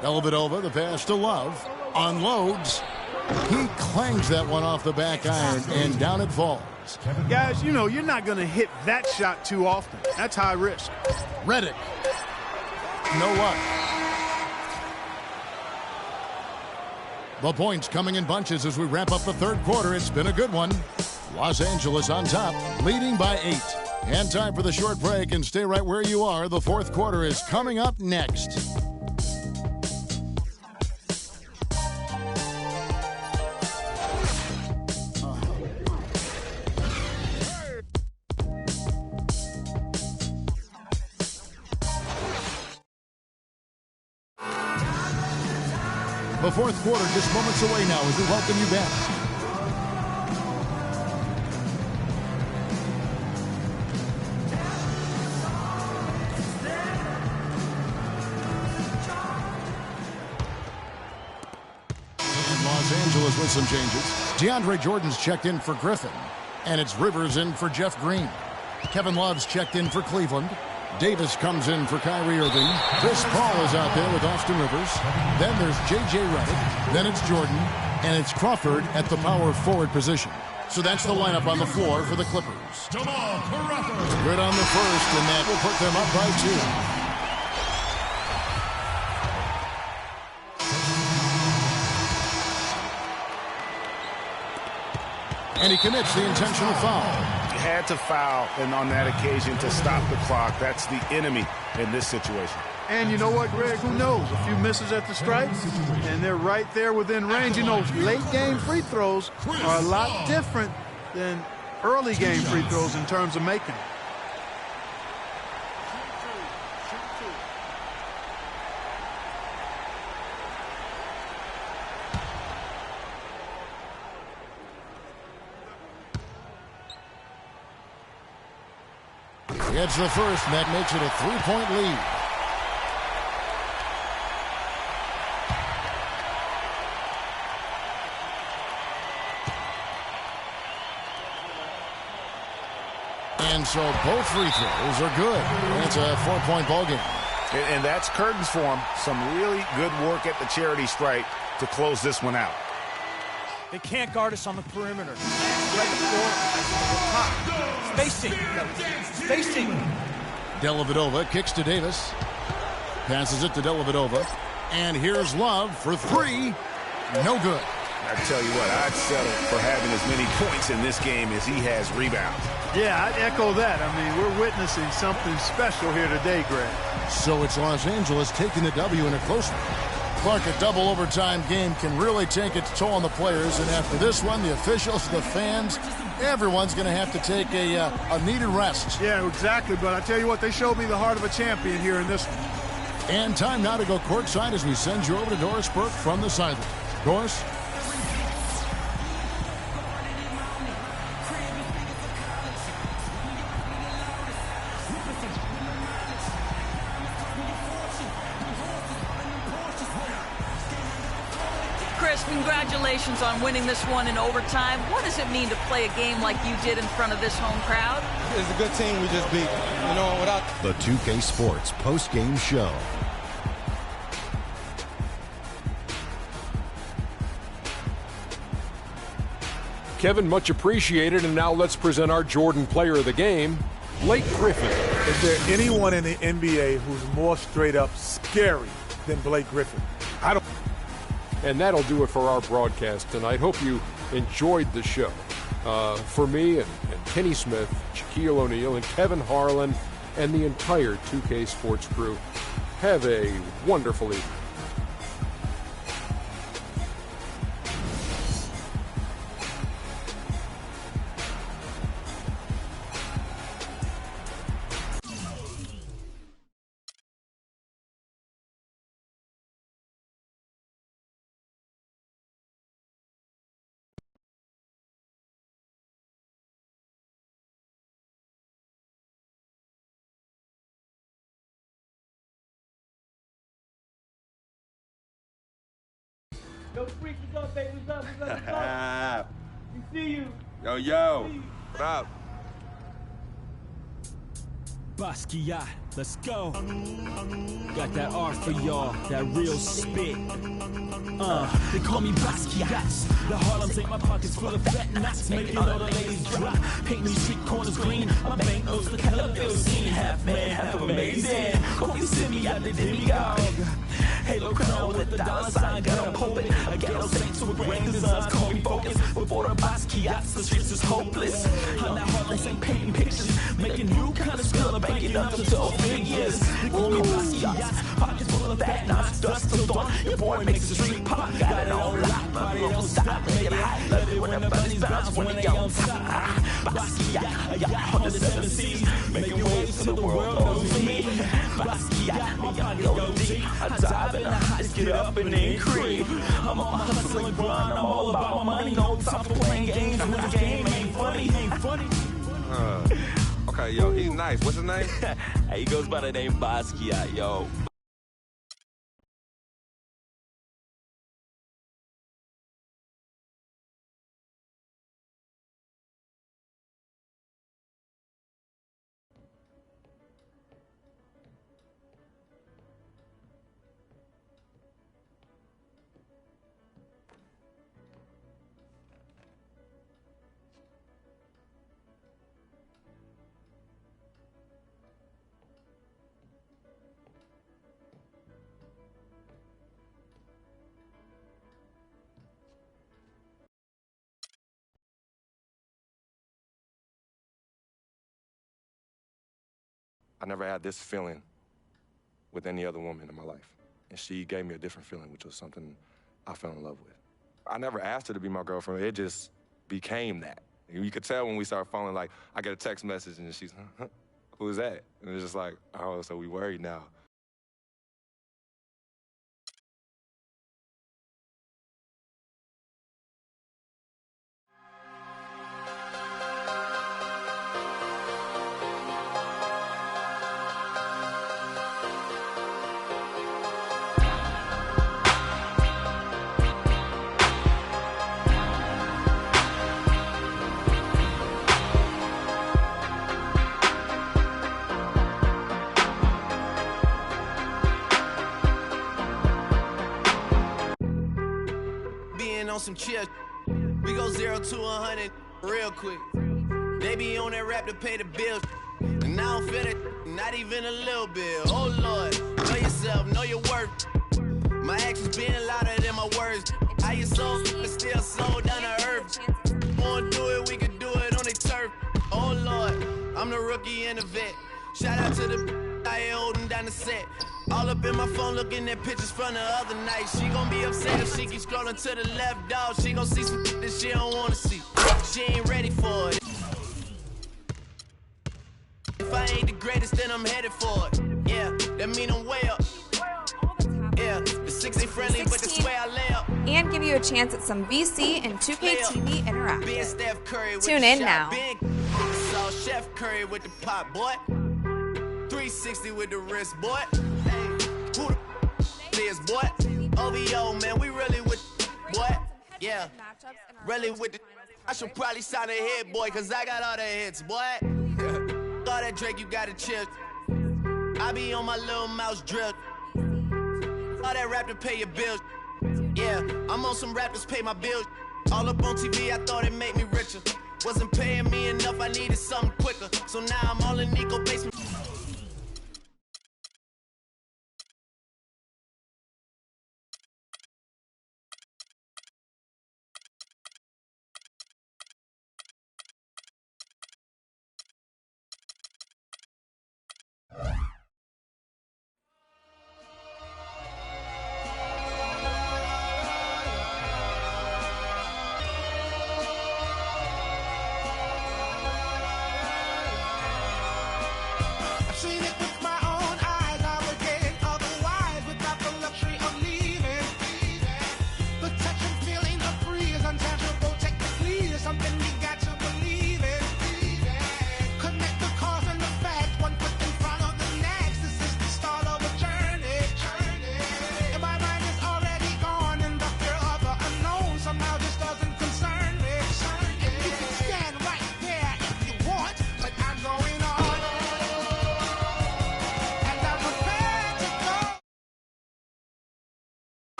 Dellavedova, the pass to Love. Unloads. He clangs that one off the back iron, and down it falls. Guys, you know, you're not going to hit that shot too often. That's high risk. Redick. No luck. The points coming in bunches as we wrap up the 3rd quarter. It's been a good one. Los Angeles on top, leading by 8. And time for the short break, and stay right where you are. The 4th quarter is coming up next. The 4th quarter just moments away now as we welcome you back. Los Angeles with some changes. DeAndre Jordan's checked in for Griffin, and it's Rivers in for Jeff Green. Kevin Love's checked in for Cleveland. Davis comes in for Kyrie Irving. Chris Paul is out there with Austin Rivers. Then there's J.J. Redick. Then it's Jordan. And it's Crawford at the power forward position. So that's the lineup on the floor for the Clippers. Jamal Crawford. Good on the first, and that will put them up by 2. And he commits the intentional foul. He had to foul, and on that occasion to stop the clock. That's the enemy in this situation. And you know what, Greg? Who knows? A few misses at the stripe, and they're right there within range. You know, late-game free throws are a lot different than early-game free throws in terms of making it. He gets the first, and that makes it a 3-point lead. And so both free throws are good. It's a 4-point ball game. And that's curtains for him. Some really good work at the charity stripe to close this one out. They can't guard us on the perimeter. Spacing. Spacing. Dellavedova kicks to Davis. Passes it to Dellavedova. And here's Love for three. No good. I tell you what, I'd settle for having as many points in this game as he has rebounds. Yeah, I'd echo that. I mean, we're witnessing something special here today, Greg. So it's Los Angeles taking the W in a close one. Clark, a double overtime game can really take its toll on the players. And after this one, the officials, the fans, everyone's going to have to take a needed rest. Yeah, exactly. But I tell you what, they showed me the heart of a champion here in this one. And time now to go courtside as we send you over to Doris Burke from the sideline. Doris? Chris, congratulations on winning this one in overtime. What does it mean to play a game like you did in front of this home crowd? It's a good team we just beat. You know, without the 2K Sports post-game show. Kevin, much appreciated, and now let's present our Jordan Player of the Game, Blake Griffin. Is there anyone in the NBA who's more straight up scary than Blake Griffin? I don't. And that'll do it for our broadcast tonight. Hope you enjoyed the show. For me and Kenny Smith, Shaquille O'Neal, and Kevin Harlan, and the entire 2K Sports crew, have a wonderful evening. Yo, Freak, what's up, baby? What's up? We see you. Yo. What up? Basquiat, let's go. Got that art for y'all, that real spit. They call me Basquiat. The Harlem ain't my pockets full of fat knots, making all the ladies drop. Painting these street corners green. My bank notes look hella feel seen. Half man, half amazing. Call me Simi out the demigod. Halo crown with the dollar sign, got a poet. A ghetto saint with grand designs, call me focus. Before the Basquiats, the streets is hopeless. I'm that Harlem ain't painting pictures, making new kind of skill, banking up to 12 figures. They call me Basquiats, pockets full of fat knots, dust till dawn. Your boy makes the street pop, got it on lock, but we don't stop, make it hot. Love it when the bunnies bounce when they on top. Basquiat, I got 107 C's, making waves till the world knows me. Basquiat, my pocket go deep. I dive in the heights, get up and then creep. I'm on my hustling grind, I'm all about my money. No time for playing games when the game ain't funny. Okay, yo, he's nice. What's his name? He goes by the name Basquiat, yo. I never had this feeling with any other woman in my life. And she gave me a different feeling, which was something I fell in love with. I never asked her to be my girlfriend. It just became that. You could tell when we started falling, like, I get a text message and she's, huh? Who's that? And it's just like, oh, so we worried now. On some chill, we go 0 to 100 real quick. They be on that rap to pay the bills, and I don't feel it, not even a little bit. Oh Lord, know yourself, know your worth. My actions being louder than my words. How you sold, but still sold down to earth. Wanna do it, we can do it on the turf. Oh Lord, I'm the rookie and the vet. Shout out to the I ain't holding down the set. All up in my phone looking at pictures from the other night. She gon' be upset if she keep scrolling to the left, dog. She gon' see some that she don't wanna see. She ain't ready for it. If I ain't the greatest, then I'm headed for it. Yeah, that mean I'm way up. Yeah, the 6 ain't friendly, but that's where I lay up. And give you a chance at some VC and 2K TV Interactive. Tune in now. Saw Chef Curry with the pop, boy. 360 with the wrist, boy. Hey, who the is, boy? OVO, man, we really with, boy. Yeah, really with the. I should probably sign a hit, boy, cause I got all the hits, boy. All that Drake, you gotta chill. I be on my little mouse drip. All that rap to pay your bills. Yeah, I'm on some rappers pay my bills. All up on TV, I thought it made me richer. Wasn't paying me enough, I needed something quicker. So now I'm all in Nico basement.